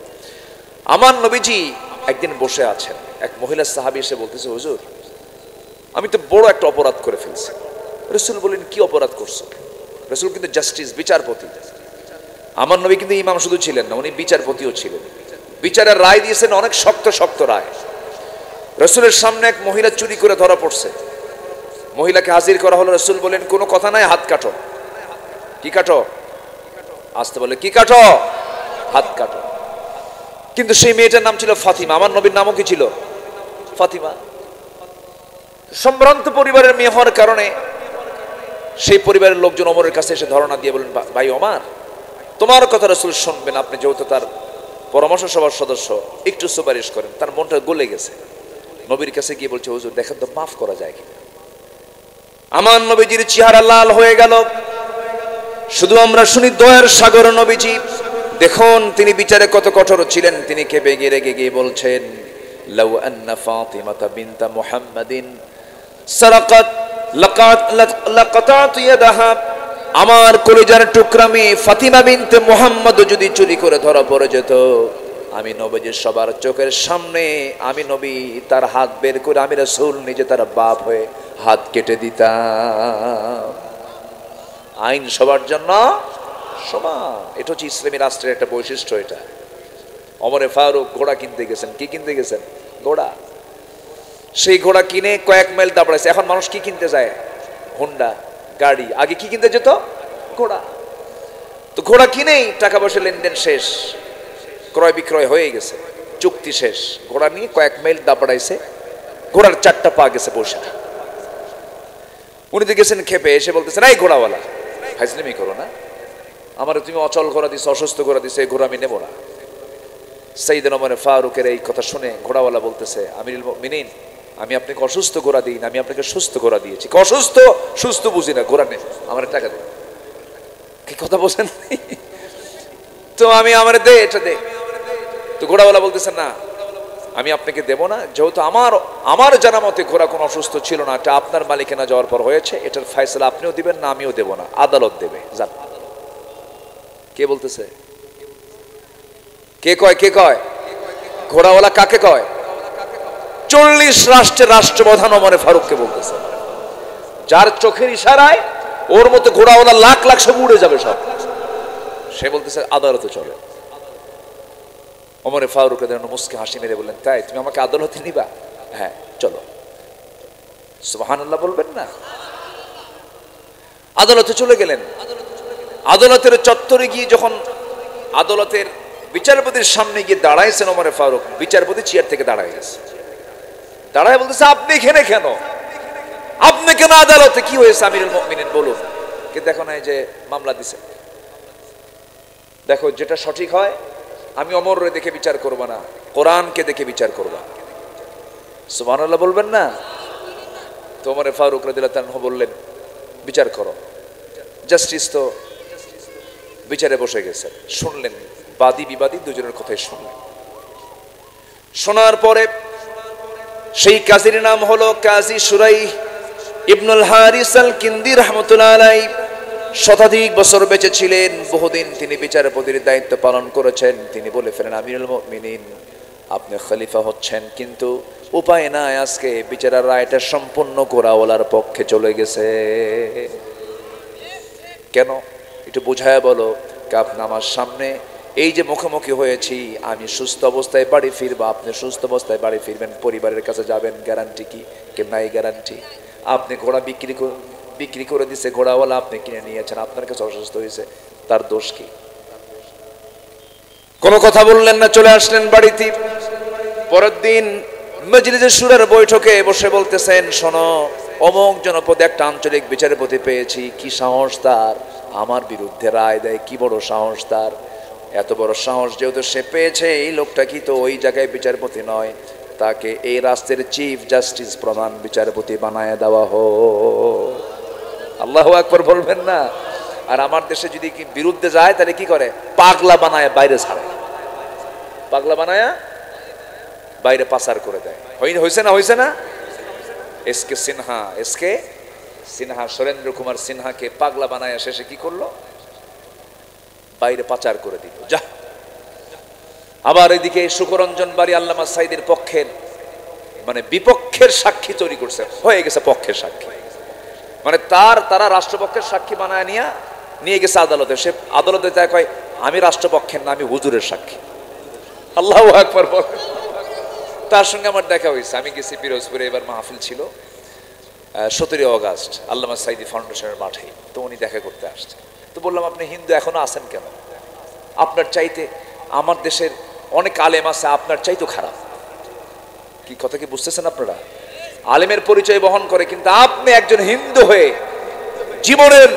আমার নবীজি একদিন বসে আছেন, এক মহিলা সাহাবী এসে বলতেছে হুজুর আমি তো বড় একটা অপরাধ করে ফেলছি। রাসূল বলেন কি অপরাধ করছো? রাসূল কিন্তু জাস্টিস, বিচারপতি। আমার নবী কিন্তু ইমাম শুধু ছিলেন না, উনি বিচারপতিও ছিলেন। বিচারের রায় দিয়েছেন অনেক শক্ত শক্ত রায়। রাসূলের সামনে এক মহিলা চুরি করে ধরা পড়ছে, মহিলাকে হাজির করা হলো। রাসূল বলেন কোনো কথা নাই, হাত কাটো। কি কাটো? আসতে বলে কি কাটো? হাত কাটো। কিন্তু সেই মেয়েটার নাম ছিল ফাতিমা। আমার নবীর নামও কি ছিল? ফাতিমা। সম্ভ্রান্ত পরিবারের মেয়ে হওয়ার কারণে সেই পরিবারের লোকজন ওমরের কাছে এসে ধারণা দিয়ে বলেন ভাই ওমর, তোমার কথা রাসূল শুনবেন, আপনি যেহেতু তার পরামর্শ সভার সদস্য, একটু সুপারিশ করেন। তার মনটা গলে গেছে। নবীর কাছে গিয়ে বলছে হুজুর দেখেন তো মাফ করা যায় কিনা। আমার নবীজির চেহারা লাল হয়ে গেল। শুধু আমরা শুনি দয়ার সাগর নবীজি। দেখুন তিনি বিচারে কত কঠোর ছিলেন। তিনি কেঁপে গিয়ে রেগে গিয়ে বলছেন লাউ আন্না ফাতিমাতা বিনতা মুহাম্মাদিন সারাকাত লাকাতাতু ইয়াদাহা, আমার কলিজার টুকরা মেয়ে ফাতিমা বিনতে মুহাম্মদ যদি চুরি করে ধরা পড়ে যেত, আমি নবীজির সবার চোখের সামনে আমি নবী তার হাত বের করে আমি রাসূল নিজে তার বাপ হয়ে হাত কেটে দিতাম। আইন সবার জন্য সমান। এটা হচ্ছে ইসলামী রাষ্ট্রের একটা বৈশিষ্ট্য। এটা ওমরে ফারুক ঘোড়া কিনতে গেছেন। কি কিনতে গেছেন? ঘোড়া। সেই ঘোড়া কিনে কয়েক মাইল দাঁড়াইছে। এখন মানুষ কি কিনতে যায়? হোন্ডা গাড়ি। আগে কি কিনতে যেত? ঘোড়া। তো ঘোড়া কিনেই টাকা পয়সা লেনদেন শেষ, ক্রয় বিক্রয় হয়ে গেছে, চুক্তি শেষ। ঘোড়া নিয়ে কয়েক মাইল দাঁড়াইছে, ঘোড়ার 4টা পা গেছে বসে। উনি তো গেছেন খেপে, এসে বলতেছেন এই ঘোড়াওয়ালা ফাইজলামি করো না, আমার তুমি অচল ঘোড়া দিছো, অসুস্থ ঘোড়া দিছো, এই ঘোড়া আমি নেবো না। সাইয়েদনা ওমর ফারুকের এই কথা শুনে ঘোড়াওয়ালা বলতেছে আমিরুল মুমিনিন, আমি আপনাকে অসুস্থ ঘোড়া দিই না, আমি আপনাকে সুস্থ ঘোড়া দিয়েছি। অসুস্থ সুস্থ বুঝি না, ঘোড়া নেই, আমার টাকা দে। কি কথা বলছেন? তো আমি আমার দে, এটা দে। তো ঘোড়াওয়ালা বলতেছেন না, আমি আপনাকে দেব না, যেহেতু আমার জানা মতে ঘোড়া কোনো অসুস্থ ছিল না, এটা আপনার মালিকানা যাওয়ার পর হয়েছে, এটার ফয়সালা আপনিও দিবেন না, আমিও দেব না, আদালত দেবে। যান। কে বলতেছে? কে কয়? কে কয়? ঘোড়াওয়ালা কাকে কয়? 40 রাষ্ট্রের রাষ্ট্রপ্রধান ওমর ফারুককে বলতেছে, যার চোখের ইশারায় ওর মতো ঘোড়াওয়ালা লাখ লাখ সব উড়ে যাবে সব। সে বলতেছে আদালতে চলে। ওমর ফারুক মুস্কি হাসি মেরে বললেন, তাই তুমি আমাকে আদালতে নিবা? হ্যাঁ চলো। সুবহানাল্লাহ বলবেন না? আদালতে চলে গেলেন। আদালতের চত্বরে গিয়ে যখন আদালতের বিচারপতির সামনে গিয়ে দাঁড়াইছেন ওমর ফারুক, বিচারপতি চেয়ার থেকে দাঁড়ায় গেছে। দাঁড়ায় বলতেছে, আপনি এখানে কেন? আপনি কেন আদালতে? কি হয়েছে আমিরুল মুমিনিন বলুন। কিন্তু দেখো না, এই যে মামলা দিছে, দেখো যেটা সঠিক হয় আমি ওমররে দেখে বিচার করব না, কোরআনকে দেখে বিচার করব। সুবহানাল্লাহ বলবেন না? তো ওমর ফারুক রাদিয়াল্লাহু তাআলা বললেন, বিচার করো। জাস্টিস তো বিচারে বসে গেছে, শুনলেন বাদী বিবাদী দুজনের কথাই শুনলেন। শোনার পরে সেই কাজীর নাম হলো কাজী সুরাই ইবনুল হারিস আল কিন্দি রাহমাতুল্লাহ আলাইহি। শতাধিক বছর বেঁচে ছিলেন, বহুদিন তিনি বিচারপতির দায়িত্ব পালন করেছেন। তিনি বলে ফেলেন, আমিরুল মুমিনিন আপনি খলিফা হচ্ছেন, কিন্তু উপায় নাই, আজকে বিচারের রায়টা সম্পূর্ণ ঘোড়াওয়ালার পক্ষে চলে গেছে। কেন একটু বুঝায় বলো। আপনি আমার সামনে এই যে মুখোমুখি হয়েছি, আমি সুস্থ অবস্থায় বাড়ি ফিরবো, আপনি সুস্থ অবস্থায় বাড়ি ফিরবেন, পরিবারের কাছে যাবেন, গ্যারান্টি কি? নাই গ্যারান্টি। আপনি ঘোড়া বিক্রি করে দিছে ঘোড়াওয়ালা, আপনি কিনে নিয়েছেন, আপনার কাছে অসুস্থ হয়েছে, তার দোষ কি? কোনো কথা বললেন না, চলে আসলেন বাড়িতে। পরের দিন মজলিসে শুরার বৈঠকে বসে বলতেছেন, শোনো, অমুক জনপদে একটা আঞ্চলিক বিচারপতি পেয়েছি, কি সাহস তার আমার বিরুদ্ধে রায় দেয়, কি বড় সাহস তার। এত বড় সাহস যেহেতু সে পেয়েছে, এই লোকটা কি তো ওই জায়গায় বিচারপতি নয়, তাকে এই রাষ্ট্রের চিফ জাস্টিস প্রধান বিচারপতি বানায় দেওয়া হোক। আল্লাহু আকবার বলবেন না? আর আমার দেশে যদি কি বিরুদ্ধে যায় তাহলে কি করে? পাগলা বানায় বাইরে ছাড়ে, পাগলা বানায় বাইরে পাচার করে দেয়। হয়েছে না? হয়েছে না? এসকে সিনহা সুরেন্দ্র কুমার সিনহাকে পাগলা বানায় শেষে কি করলো? বাইরে পাচার করে দিল। যা। আবার এদিকে শুকরঞ্জন বাড়ি আল্লামা সাইদের পক্ষের মানে বিপক্ষের সাক্ষী তৈরি করছে, হয়ে গেছে পক্ষের সাক্ষী। মানে তারা রাষ্ট্রপক্ষের সাক্ষী বানায় নিয়ে গেছে আদালতে। সে আদালতে যায় কয়, আমি রাষ্ট্রপক্ষের না, আমি হুজুরের সাক্ষী। আল্লাহু আকবার বল। তার সঙ্গে আমার দেখা হয়েছে, আমি গেছি পিরোজপুরে, এবার মাহফিল ছিল 17 অগাস্ট আল্লামা সাইদি ফাউন্ডেশনের মাঠে। তো উনি দেখা করতে আসছে। তো বললাম, আপনি হিন্দু এখনো আছেন কেন? আপনার চাইতে আমার দেশের অনেক আলেম আছে, আপনার চাইতো খারাপ। কি কথা কি বুঝতেছেন আপনারা? আলেমের পরিচয় বহন করে, কিন্তু আপনি একজন হিন্দু হয়ে জীবনের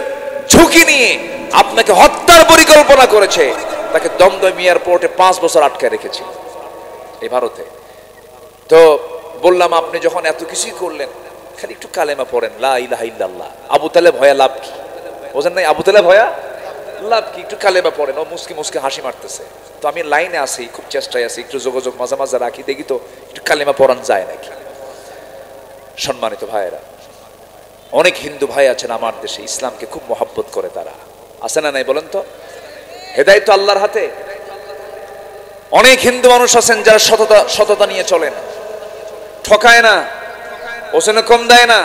ঝুঁকি নিয়ে আপনাকে হত্যার পরিকল্পনা করেছে, তাকে দমদম এয়ারপোর্টে 5 বছর আটকে রেখেছে এই ভারতে। তো বললাম, আপনি যখন এত কিছুই করলেন, খালি একটু কালেমা পড়েন, লা ইলাহা ইল্লাল্লাহ। আবু তালেব ভয়া লাভ কি? বোঝেন নাই? আবু তালেব ভয়া লাভ কি? একটু কালেমা পড়েন। ও মুসকি হাসি মারতেছে। তো আমি লাইনে আছি, খুব চেষ্টায় আছি, একটু যোগাযোগ মাঝে মাঝে রাখি, দেখি তো একটু কালেমা পড়ান যায় নাকি। সম্মানিত ভাইয়েরা, অনেক হিন্দু ভাই আছেন আমার দেশে, ইসলামকে খুব মহব্বত করে, তারা আছে না নাই বলেন তো? হেদায়েত তো আল্লাহর হাতে। অনেক হিন্দু মানুষ আছেন যারা সততা নিয়ে চলেন, ঠকায় না, ওজনে কম দেয় না,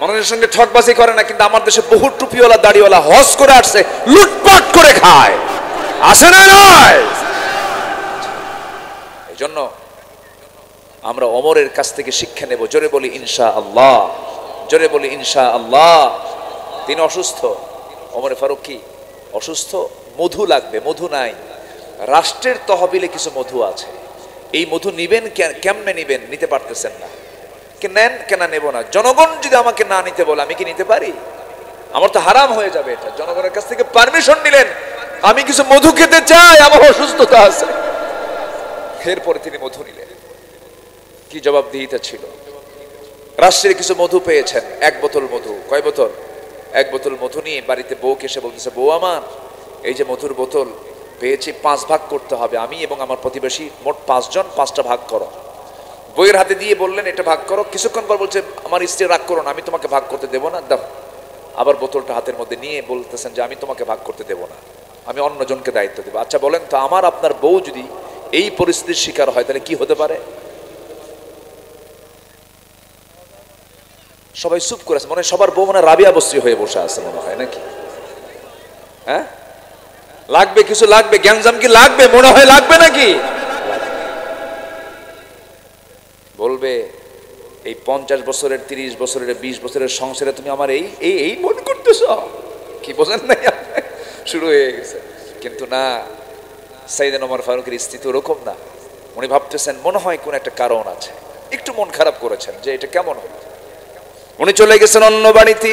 মানুষের সঙ্গে ঠকবাজি করে না। কিন্তু আমার দেশে বহু টুপিওয়ালা দাড়িওয়ালা হজ করে আসছে, লুটপাট করে খায়, আছে না নয়? এই জন্য আমরা ওমরের কাছ থেকে শিক্ষা নেব। জোরে বলি ইনশাআল্লাহ, জোরে বলি ইনশাআল্লাহ। তিনি অসুস্থ, ওমর ফারুক কি অসুস্থ? মধু লাগবে, মধু নাই। রাষ্ট্রের তহবিলে কিছু মধু আছে, এই মধু নিবেন, কেমনে নিবেন? নিতে পারতেছেন না। নেন কেন নেব না? জনগণ যদি আমাকে না নিতে বলে আমি কি নিতে পারি? আমার তো হারাম হয়ে যাবে এটা। জনগণের কাছ থেকে পারমিশন নিলেন, আমি কিছু মধু খেতে চাই, আমার অসুস্থতা আছে, এরপরে তিনি মধু নিলেন। কি জবাবদিহিতা ছিল! রাষ্ট্রের কিছু মধু পেয়েছেন, 1 বোতল মধু। কয় বোতল? 1 বোতল মধু নিয়ে বাড়িতে বউকে এসে বলতেছে, বউ আমার এই যে মধুর বোতল পেয়েছি, 5 ভাগ করতে হবে, আমি এবং আমার প্রতিবেশী মোট 5 জন, 5টা ভাগ করো। বইয়ের হাতে দিয়ে বললেন এটা ভাগ করো। কিছুক্ষণ পর বলছে, আমার স্ত্রী রাগ করো না, আমি তোমাকে ভাগ করতে দেবো না, দাও। আবার বোতলটা হাতের মধ্যে নিয়ে বলতেছেন যে আমি তোমাকে ভাগ করতে দেবো না, আমি অন্যজনকে দায়িত্ব দেবো। আচ্ছা বলেন তো, আমার আপনার বউ যদি এই পরিস্থিতির শিকার হয় তাহলে কি হতে পারে? সবাই চুপ করে আছে, মনে হয় সবার বউ মনে রাবিয়া বস্ত্রী হয়ে বসে আছে মনে হয়, নাকি? হ্যাঁ, লাগবে কিছু, লাগবে গ্যাঞ্জাম, কি লাগবে মনে হয়, লাগবে নাকি? বলবে এই 50 বছরের, 30 বছরের, 20 বছরের সংসারে তুমি আমার এই এই এই মনে করতেছ, কি বোঝেন নাই? শুরু হয়ে গেছে। কিন্তু না, সাইয়েদনা ওমর ফারুকের স্ত্রী তো ওরকম না। উনি ভাবতেছেন মনে হয় কোন একটা কারণ আছে, একটু মন খারাপ করেছেন যে এটা কেমন হলো। উনি চলে গেছেন অন্য বাড়িতে।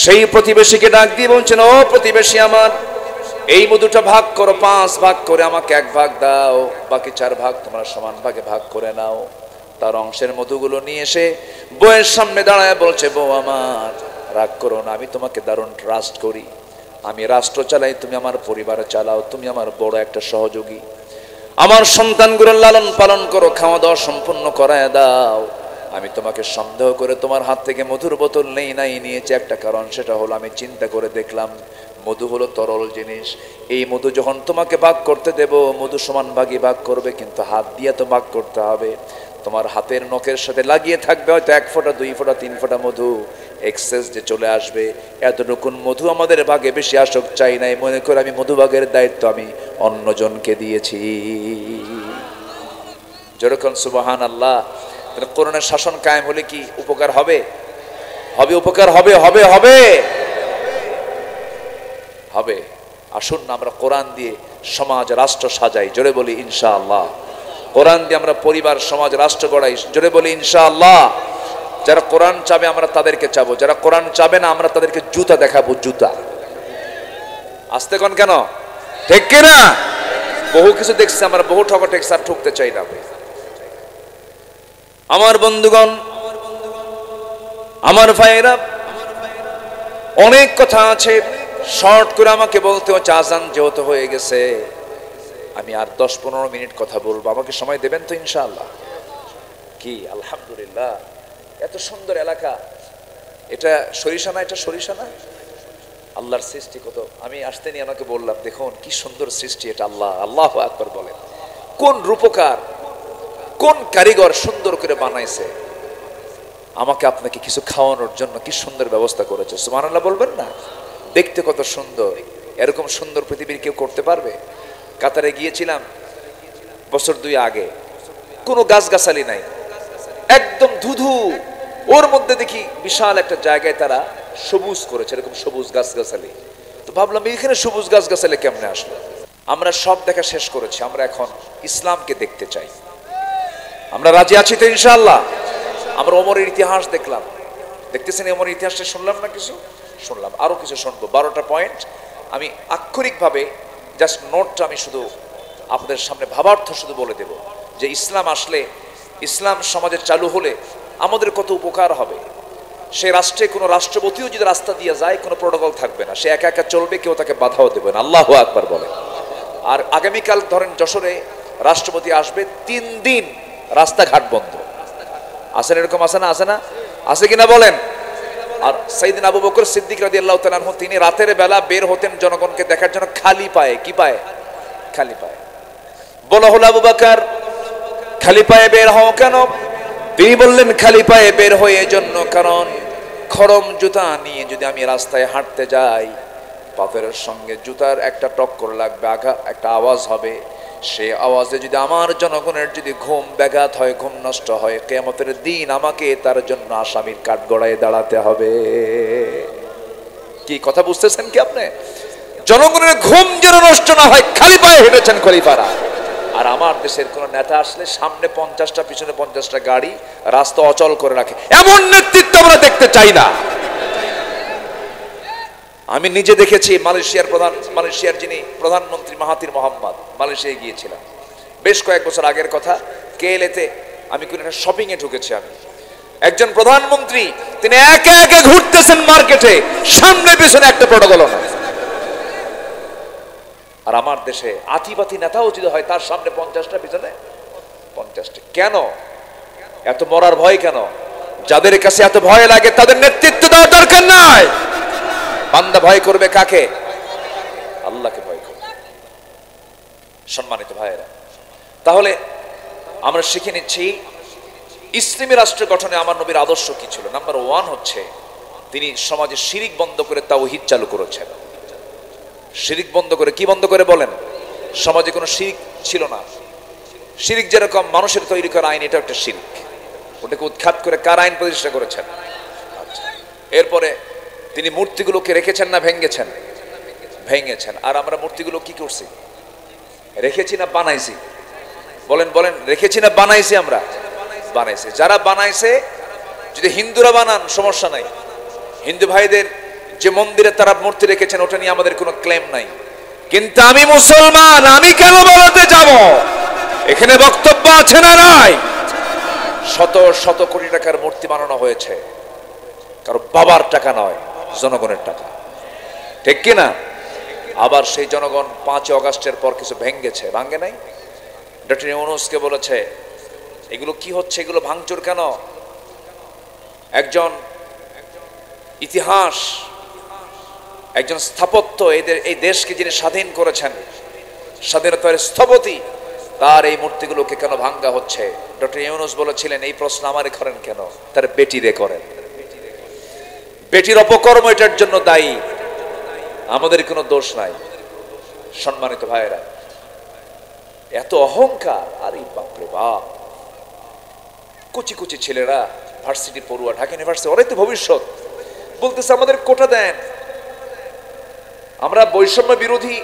সেই প্রতিবেশীকে ডাক দিয়ে বলছেন, ও প্রতিবেশী আমার, এই মধুটা ভাগ করো, 5 ভাগ করে আমাকে 1 ভাগ দাও, বাকি 4 ভাগ তোমরা সমান ভাগে ভাগ করে নাও। তার অংশের মধুগুলো নিয়ে এসে বউয়ের সামনে দাঁড়ায় বলছে, বউ আমার রাগ করো না, আমি তোমাকে দারুণ ট্রাস্ট করি, আমি রাষ্ট্র চালাই, তুমি আমার পরিবার চালাও, তুমি আমার বড় একটা সহযোগী, আমার সন্তানগুলোর লালন পালন করো, খাওয়া দাওয়া সম্পূর্ণ করায় দাও। আমি তোমাকে সন্দেহ করে তোমার হাত থেকে মধুর বোতল নাই নিয়েছি একটা কারণ, সেটা হলো আমি চিন্তা করে দেখলাম মধু হলো তরল জিনিস, এই মধু যখন তোমাকে ভাগ করতে দেব, মধু সমান ভাগে ভাগ করবে, কিন্তু হাত দিয়ে তো ভাগ করতে হবে। তোমার হাতের নখের সাথে লাগিয়ে থাকবে হয়তো 1 ফোঁটা, 2 ফোঁটা, 3 ফোঁটা মধু, এক্সেস যে চলে আসবে। এতটুকুন মধু আমাদের ভাগে বেশি আসক চাই নাই, মনে করে আমি মধু ভাগের দায়িত্ব আমি অন্যজনকে দিয়েছি। যেরকম সুবহানাল্লাহ। কোরআনের শাসন কায়েম হলে কি উপকার হবে? হবে, উপকার হবে, হবে, হবে, হবে। আসুন না আমরা কোরআন দিয়ে সমাজ রাষ্ট্র সাজাই, জোরে বলি ইনশাআল্লাহ। কোরআন দিয়ে আমরা পরিবার, সমাজ, রাষ্ট্র গড়াই, জোরে বলি ইনশাআল্লাহ। যারা কোরআন চাবে আমরা তাদেরকে চাবো, যারা কোরআন চাবে না আমরা তাদেরকে জুতা দেখাবো, জুতা। আসতে কোন কেন, ঠিক কিনা? বহু কিছু দেখছি আমরা, বহু ঠকা ঠেকছে, আর ঠকতে চাই না। আমার বন্ধুগণ, আমার ভাইয়েরা, অনেক কথা আছে, শর্ট করে আমাকে বলতে হচ্ছে, আজান যেহেতু হয়ে গেছে, আমি আর 10-15 মিনিট কথা বলবো, আমাকে সময় দেবেন তো ইনশাআল্লাহ? কি আলহামদুলিল্লাহ, এত সুন্দর এলাকা। এটা সরিষা না? এটা সরিষা না? আল্লাহর সৃষ্টি কত। আমি আসতে নিয়ে আমাকে বললাম, দেখুন কি সুন্দর সৃষ্টি এটা, আল্লাহ, আল্লাহু আকবার বলেন। কোন রূপকার, কোন কারিগর সুন্দর করে বানাইছে। আমাকে আপনাকে কিছু খাওয়ানোর জন্য কি সুন্দর ব্যবস্থা করেছে, সুবহানাল্লাহ বলবেন না? দেখতে কত সুন্দর, এরকম সুন্দর পৃথিবীর কেউ করতে পারবে? কাতারে গিয়েছিলাম বছর 2 আগে, কোনো গাছগাছালি নাই, একদম ধুধু। ওর মধ্যে দেখি বিশাল একটা জায়গায় তারা সবুজ করেছে, এরকম সবুজ গাছগাছালি। তো ভাবলাম এখানে সবুজ গাছগাছালি কেমনে আসলো? আমরা সব দেখা শেষ করেছি, আমরা এখন ইসলামকে দেখতে চাই। আমরা রাজি আছি তো ইনশাআল্লাহ? আমরা ওমরের ইতিহাস দেখলাম, দেখতেছেন ওমরের ইতিহাসটা শুনলাম না? কিছু শুনলাম, আরো কিছু শুনবো। 12টা পয়েন্ট আমি আক্ষরিকভাবে জাস্ট নোটটা আমি শুধু আপনাদের সামনে ভাবার্থ শুধু বলে দেব, যে ইসলাম আসলে, ইসলাম সমাজে চালু হলে আমাদের কত উপকার হবে। সে রাষ্ট্রে কোনো রাষ্ট্রপতিও যদি রাস্তা দিয়ে যায়, কোনো প্রোটোকল থাকবে না, সে একা একা চলবে, কেউ তাকে বাধাও দেবে না। আল্লাহু আকবার বলে। আর আগামীকাল ধরেন যশোরে রাষ্ট্রপতি আসবে, 3 দিন রাস্তাঘাট বন্ধ। আসেন, এরকম আছে না? আছে না? আছে কিনা বলেন? আর সাইয়েদনা আবু বকর সিদ্দিক রাদিয়াল্লাহু তাআলা আনহু, তিনি রাতের বেলা বের হতেন জনগণকে দেখার জন্য খালি পায়ে। কি পায়ে? খালি পায়ে। বলা হলো, আবু বকর খালি পায়ে বের হও কেন? তিনি বললেন, খালি পায়ে বের হয়ে এজন্য, কারণ খরম জুতা নিয়ে যদি আমি রাস্তায় হাঁটতে যাই, পাপের সঙ্গে জুতার একটা টক্কর লাগবে, একটা আওয়াজ হবে। সেই আওয়াজে যদি আমার জনগণের যদি ঘুম ব্যাঘাত হয়, ঘুম নষ্ট হয়, কিয়ামতের দিন আমাকে তার জন্য আসামির কাঠগড়ায় দাঁড়াতে হবে। কি কথা বুঝতেছেন কি আপনি? জনগণের ঘুম যেন নষ্ট না হয়, খালি পায়ে হেঁটেছেন খলিফারা। আর আমার দেশের কোন নেতা আসলে সামনে 50টা পিছনে 50টা গাড়ি, রাস্তা অচল করে রাখে। এমন নেতৃত্ব আমরা দেখতে চাই না। আমি নিজে দেখেছি মালয়েশিয়ার যিনি প্রধানমন্ত্রী মাহাথির মোহাম্মদ, মালয়েশিয়ায় গিয়েছিলাম বেশ কয়েক বছর আগের কথা। কেএলএতে আমি কোন একটা শপিং এ ঢুকেছি, আমি একজন প্রধানমন্ত্রী, তিনি একে একে ঘুরতেছেন মার্কেটে, সামনে পিছনে একটা প্রটোকল না। আর আমার দেশে আতিবাতি নেতাও যদি হয় তার সামনে 50টা পিছনে 50টা। কেন এত মরার ভয়? কেন? যাদের কাছে এত ভয় লাগে তাদের নেতৃত্ব দেওয়ার দরকার নাই। বান্দা ভয় করবে কাকে? আল্লাহকে ভয় করবে। সম্মানিত ভাইয়েরা, তাহলে আমরা শিখে নিচ্ছি ইসলামী রাষ্ট্র গঠনে আমার নবীর আদর্শ কি ছিল। নাম্বার 1 হচ্ছে তিনি সমাজে শিরিক বন্ধ করে তাওহীদ চালু করেছেন। শিরিক বন্ধ করে, কি বন্ধ করে বলেন? সমাজে কোনো শিরিক ছিল না। শিরিক যেরকম মানুষের তৈরি করা আইন, এটা একটা শিরিক, ওটাকে উৎখাত করে কার আইন প্রতিষ্ঠা করেছেন? আচ্ছা, এরপরে তিনি মূর্তিগুলোকে রেখেছেন না ভেঙেছেন? ভেঙেছেন। আর আমরা মূর্তিগুলো কি করছি? রেখেছি না বানাইছি? বলেন বলেন, রেখেছি না বানাইছি? আমরা বানাইছি। যারা বানাইছে, যদি হিন্দুরা বানান সমস্যা নাই, হিন্দু ভাইদের যে মন্দিরে তারা মূর্তি রেখেছেন ওটা নিয়ে আমাদের কোনো ক্লেম নাই। কিন্তু আমি মুসলমান, আমি কেন বলতে যাব? এখানে বক্তব্য আছে না নাই? শত শত কোটি টাকার মূর্তি বানানো হয়েছে, কারো বাবার টাকা নয়, জনগণের টাকা, ঠিক কিনা? আবার সেই জনগণ 5 আগস্টের পর কিছু ভেঙেছে, ভাঙে নাই? ডক্টর ইউনূসকে বলেছে এগুলো কি হচ্ছে, এগুলো ভাঙচুর কেন? একজন ইতিহাস, একজন স্থাপত্য, এই দেশকে যিনি স্বাধীন করেছেন, স্বাধীনতার স্থপতি, তার এই মূর্তিগুলোকে কেন ভাঙ্গা হচ্ছে? ডক্টর ইউনূস বলেছিলেন এই প্রশ্ন আমারে করেন কেন, তার বেটিরে করেন। বেটির অপকর্ম এটার জন্য দায়ী, আমাদের কোনো দোষ নাই। সম্মানিত ভাইয়েরা, এত অহংকার! আরে বাপরে বাপ! কুচি কুচি ছেলেরা, ভার্সিটি পড়ুয়া, ঢাকা ইউনিভার্সিটি, ওরাই তো ভবিষ্যৎ। বলতেছে আমাদের কোটা দেন, আমরা বৈষম্য বিরোধী,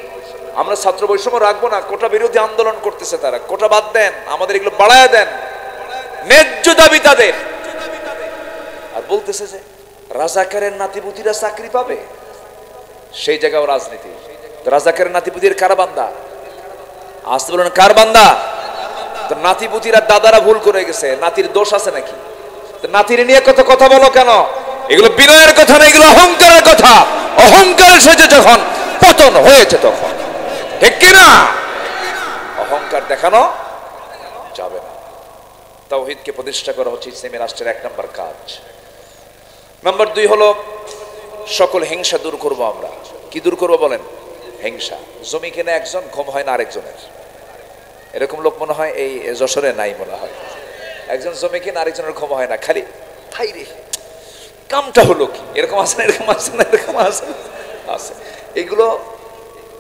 আমরা ছাত্র বৈষম্য রাখবো না, কোটা বিরোধী আন্দোলন করতেছে তারা। কোটা বাদ দেন, আমাদের এগুলো বাড়ায় দেন, ন্যায্য দাবি তাদের। আর বলতেছে যে রাজাকারের নাতিপুতিরা চাকরি পাবে, সেই জায়গাও রাজনীতি। রাজাকারের নাতিপুতির কারা বান্দা? আসতে বলেন কার বান্দা? তো নাতিপুতিরা দাদারা ভুল করে গেছে, নাতির দোষ আছে নাকি? নাতির নিয়ে কত কথা বলো কেন? এগুলো বিনয়ের কথা না, এগুলো অহংকারের কথা। অহংকারের সাথে যখন পতন হয়েছে তখন, ঠিক কিনা? অহংকার দেখানো যাবে না। তাওহীদকে প্রতিষ্ঠা করা হচ্ছে ইসলামী রাষ্ট্রের 1 নম্বর কাজ। নাম্বার 2 হলো সকল হিংসা দূর করব আমরা। কি দূর করব বলেন? হিংসা। জমি কিনে একজন, ঘুম হয় না আরেকজনের। এরকম লোক মনে হয় এই যশোরে নাই, মনে হয়। একজন জমি কিনে আরেকজনের ঘুম হয় না, খালি তাই রে, কামটা হলো কি? এরকম আছে না? এরকম আছে না? এরকম আছে আছে। এগুলো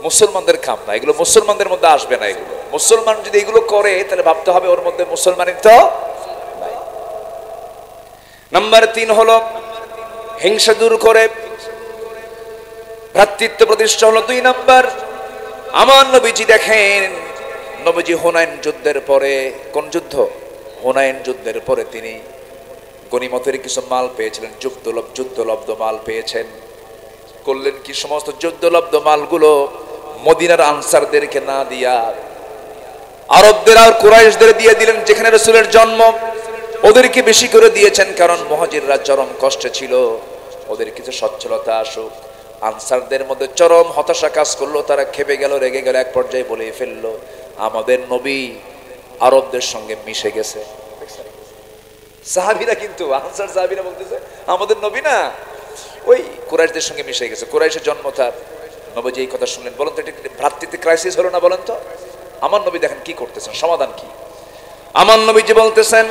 মুসলমানদের কাম না, এগুলো মুসলমানদের মধ্যে আসবে না। এগুলো মুসলমান যদি এগুলো করে তাহলে ভাবতে হবে ওর মধ্যে মুসলমানের তো নাই। নাম্বার 3 হলো হিংসা দূর করে ভ্রাতৃত্ব প্রতিষ্ঠা হলো 2 নাম্বার। আমার নবীজি দেখেন, নবীজি হুনাইন যুদ্ধের পরে, কোন যুদ্ধ? হুনাইন যুদ্ধের পরে তিনি গনিমতের কিছু মাল পেয়েছিলেন, যুদ্ধলব্ধ মাল পেয়েছেন। করলেন কি? সমস্ত যুদ্ধলব্ধ মালগুলো মদিনার আনসারদেরকে না দিয়া আরবদের আর কুরাইশদের দিয়ে দিলেন, যেখানে রাসূলের জন্ম। ওদেরকে বেশি করে দিয়েছেন, কারণ মুহাজিররা চরম কষ্টে ছিল, ওদের কিছু সচ্ছলতা আসুক। আনসারদের মধ্যে চরম হতাশা কাজ করলো, তারা খেপে গেল, রেগে গেল, এক পর্যায়ে বলে ফেললো আমাদের নবী আরবদের সঙ্গে মিশে গেছে। সাহাবীরা, কিন্তু আনসার সাহাবীরা বলতেছে আমাদের নবী না, ওই কুরাইশদের সঙ্গে মিশে গেছে। কুরাইশের জন্ম তার। নবীজি এই কথা শুনলেন। বলেন তো এটা ভ্রাতৃত্ব ক্রাইসিস হলো না? বলেন তো। আমার নবী দেখেন কি করতেছেন, সমাধান কি? আমার নবীজি বলতেছেন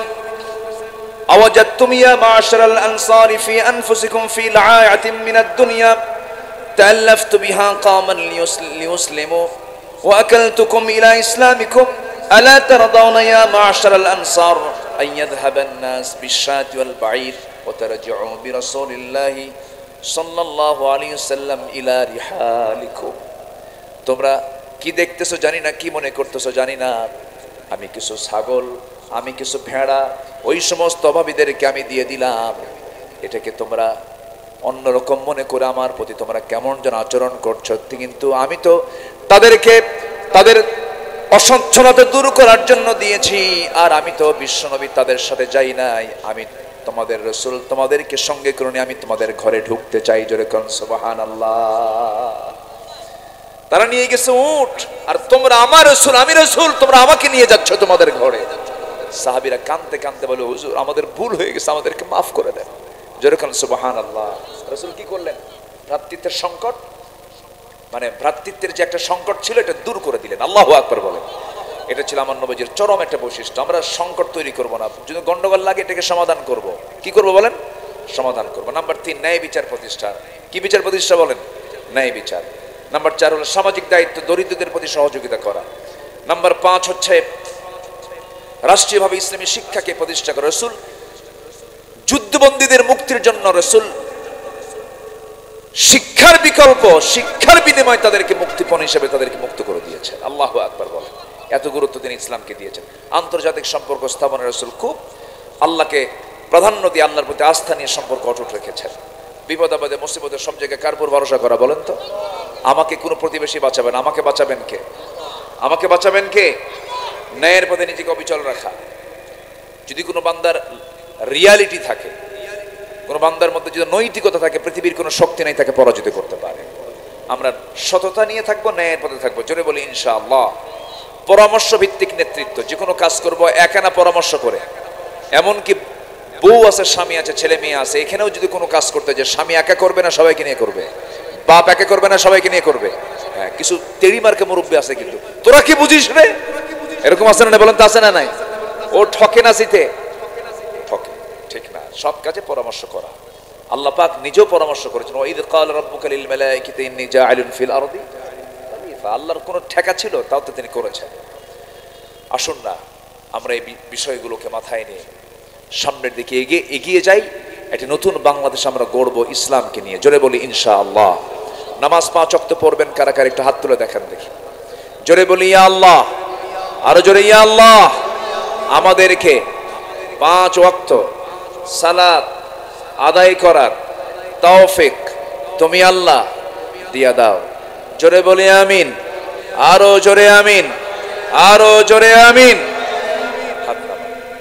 আওয়াজাতুম ইয়া মা'শারাল আনসারি ফি আনফুসিকুম ফি লা'আতিন মিনাদ দুনিয়া তাআল্লাফতু বিহা কামান লিয়ুসলিমু ওয়া আকালতুকুম ইলা ইসলামিকুম আলা তারদাউনা ইয়া মা'শারাল আনসার আন ইয়াযহাবান নাস বিশ-শাতি ওয়াল বা'ীর ওয়া তারজি'উ বিরাসূলিল্লাহি সাল্লাল্লাহু আলাইহি ওয়াসাল্লাম ইলা রিহালিকুম। তোমরা কি দেখতেছো জানি না, কি মনে করতেছো জানি না, আমি কিছু ছাগল, আমি কিছু ভেড়া ওই সমস্ত অভাবীদেরকে আমি দিয়ে দিলাম। এটাকে তোমরা অন্যরকম মনে করে আমার প্রতি তোমরা কেমন যেন আচরণ করছো, কিন্তু আমি তো তাদেরকে তাদের অসচ্ছলতা দূর করার জন্য দিয়েছি। আর আমি তো বিশ্বনবী তাদের সাথে যাই নাই, আমি তোমাদের রাসূল, তোমাদেরকে সঙ্গে করে নিয়ে আমি তোমাদের ঘরে ঢুকতে চাই। জোরে কোন সুবহানাল্লাহ। তারা নিয়ে গেছে উট, আর তোমরা আমার রাসূল, আমি রাসূল, তোমরা আমাকে নিয়ে যাচ্ছ তোমাদের ঘরে। সাহাবীরা কাঁদতে কাঁদতে বলে, হুজুর আমাদের ভুল হয়ে গেছে, আমাদেরকে মাফ করে দেন। জোরে কোন সুবহানাল্লাহ। রাসূল কি করলেন? ভ্রাতৃত্বের সংকট, মানে ভ্রাতৃত্বের যে একটা সংকট ছিল এটা দূর করে দিলেন। আল্লাহু আকবার বলেন। এটা ছিল আমার নবীজির চরম একটা বৈশিষ্ট্য। আমরা সংকট তৈরি করব না, যদি গন্ডগোল লাগে এটাকে সমাধান করব। কি করব বলেন? সমাধান করব। নাম্বার 3, ন্যায় বিচার প্রতিষ্ঠা। কি বিচার প্রতিষ্ঠা বলেন? ন্যায় বিচার। নাম্বার 4 হলো সামাজিক দায়িত্ব, দরিদ্রদের প্রতি সহযোগিতা করা। নাম্বার 5 হচ্ছে রাষ্ট্রীয়ভাবে ইসলামী শিক্ষাকে প্রতিষ্ঠা করা। রাসূল যুদ্ধবন্দীদের মুক্তির জন্য রাসূল শিক্ষার বিকল্প, শিক্ষার বিনিময়ে তাদেরকে মুক্তিপণ হিসেবে তাদেরকে মুক্ত করে দিয়েছেন। আল্লাহু আকবার বলেন। এত গুরুত্ব তিনি ইসলামকে দিয়েছেন। আন্তর্জাতিক সম্পর্ক স্থাপনের রাসূল খুব আল্লাহকে প্রাধান্য দিয়ে আল্লাহর প্রতি আস্থা নিয়ে সম্পর্ক অটুট রেখেছেন। বিপদ আপদে মুসিবতে সব জায়গায় কার উপর ভরসা করা বলেন তো? আমাকে কোনো প্রতিবেশী বাঁচাবেন, আমাকে বাঁচাবেন কে? আমাকে বাঁচাবেন কে? ন্যায়ের পথে নিজেকে অবিচল রাখা। যদি কোনো বান্দার রিয়ালিটি থাকে, কোন বান্দার মধ্যে যদি নৈতিকতা থাকে, পৃথিবীর কোনো শক্তি নাই তাকে পরাজিত করতে পারে। আমরা সততা নিয়ে থাকবো, ন্যায়ের পথে থাকবো। জোরে বলি ইনশাআল্লাহ। পরামর্শ ভিত্তিক নেতৃত্ব, যে কোনো কাজ করবো একা না, পরামর্শ করে। এমনকি বউ আছে, স্বামী আছে, ছেলে মেয়ে আছে, এখানেও যদি কোনো কাজ করতে যায় স্বামী একা করবে না সবাইকে নিয়ে করবে, বাপ একা করবে না সবাইকে নিয়ে করবে। হ্যাঁ, কিছু তেড়ি মার্কে মুরব্বী আছে, কিন্তু তোরা কি বুঝিস রে, এরকম আছে না? বলেন তো আছে না? নাই। ও ঠকে না, জিতে ঠকে, ঠিক না। সব কাজে পরামর্শ করা। আল্লাহ পাক নিজেও পরামর্শ করেছেন, ওয়া ইয ক্বালা রাব্বুকা লিল মালাইকাতি ইন্নী জাইলুন ফিল আরদি খলিফা। আল্লাহর কোনো ঠেকা ছিল? তাও তো তিনি করেছেন। আসুন না আমরা এই বিষয়গুলোকে মাথায় নিয়ে সামনের দিকে এগিয়ে যাই। একটি নতুন বাংলাদেশ আমরা গড়ব ইসলামকে নিয়ে। জোরে বলি ইনশাআল্লাহ। নামাজ 5 ওয়াক্ত পড়বেন কারা কারা? একটু হাত তুলে দেখান দেখি। জোরে বলি ইয়া আল্লাহ। আরো জোরে ইয়া আল্লাহ। আমাদেরকে 5 ওয়াক্ত সালাত আদায় করার তৌফিক তুমি আল্লাহ দিয়া দাও। জোরে বলি আমিন। আরো জোরে আমিন। আরো জোরে আমিন।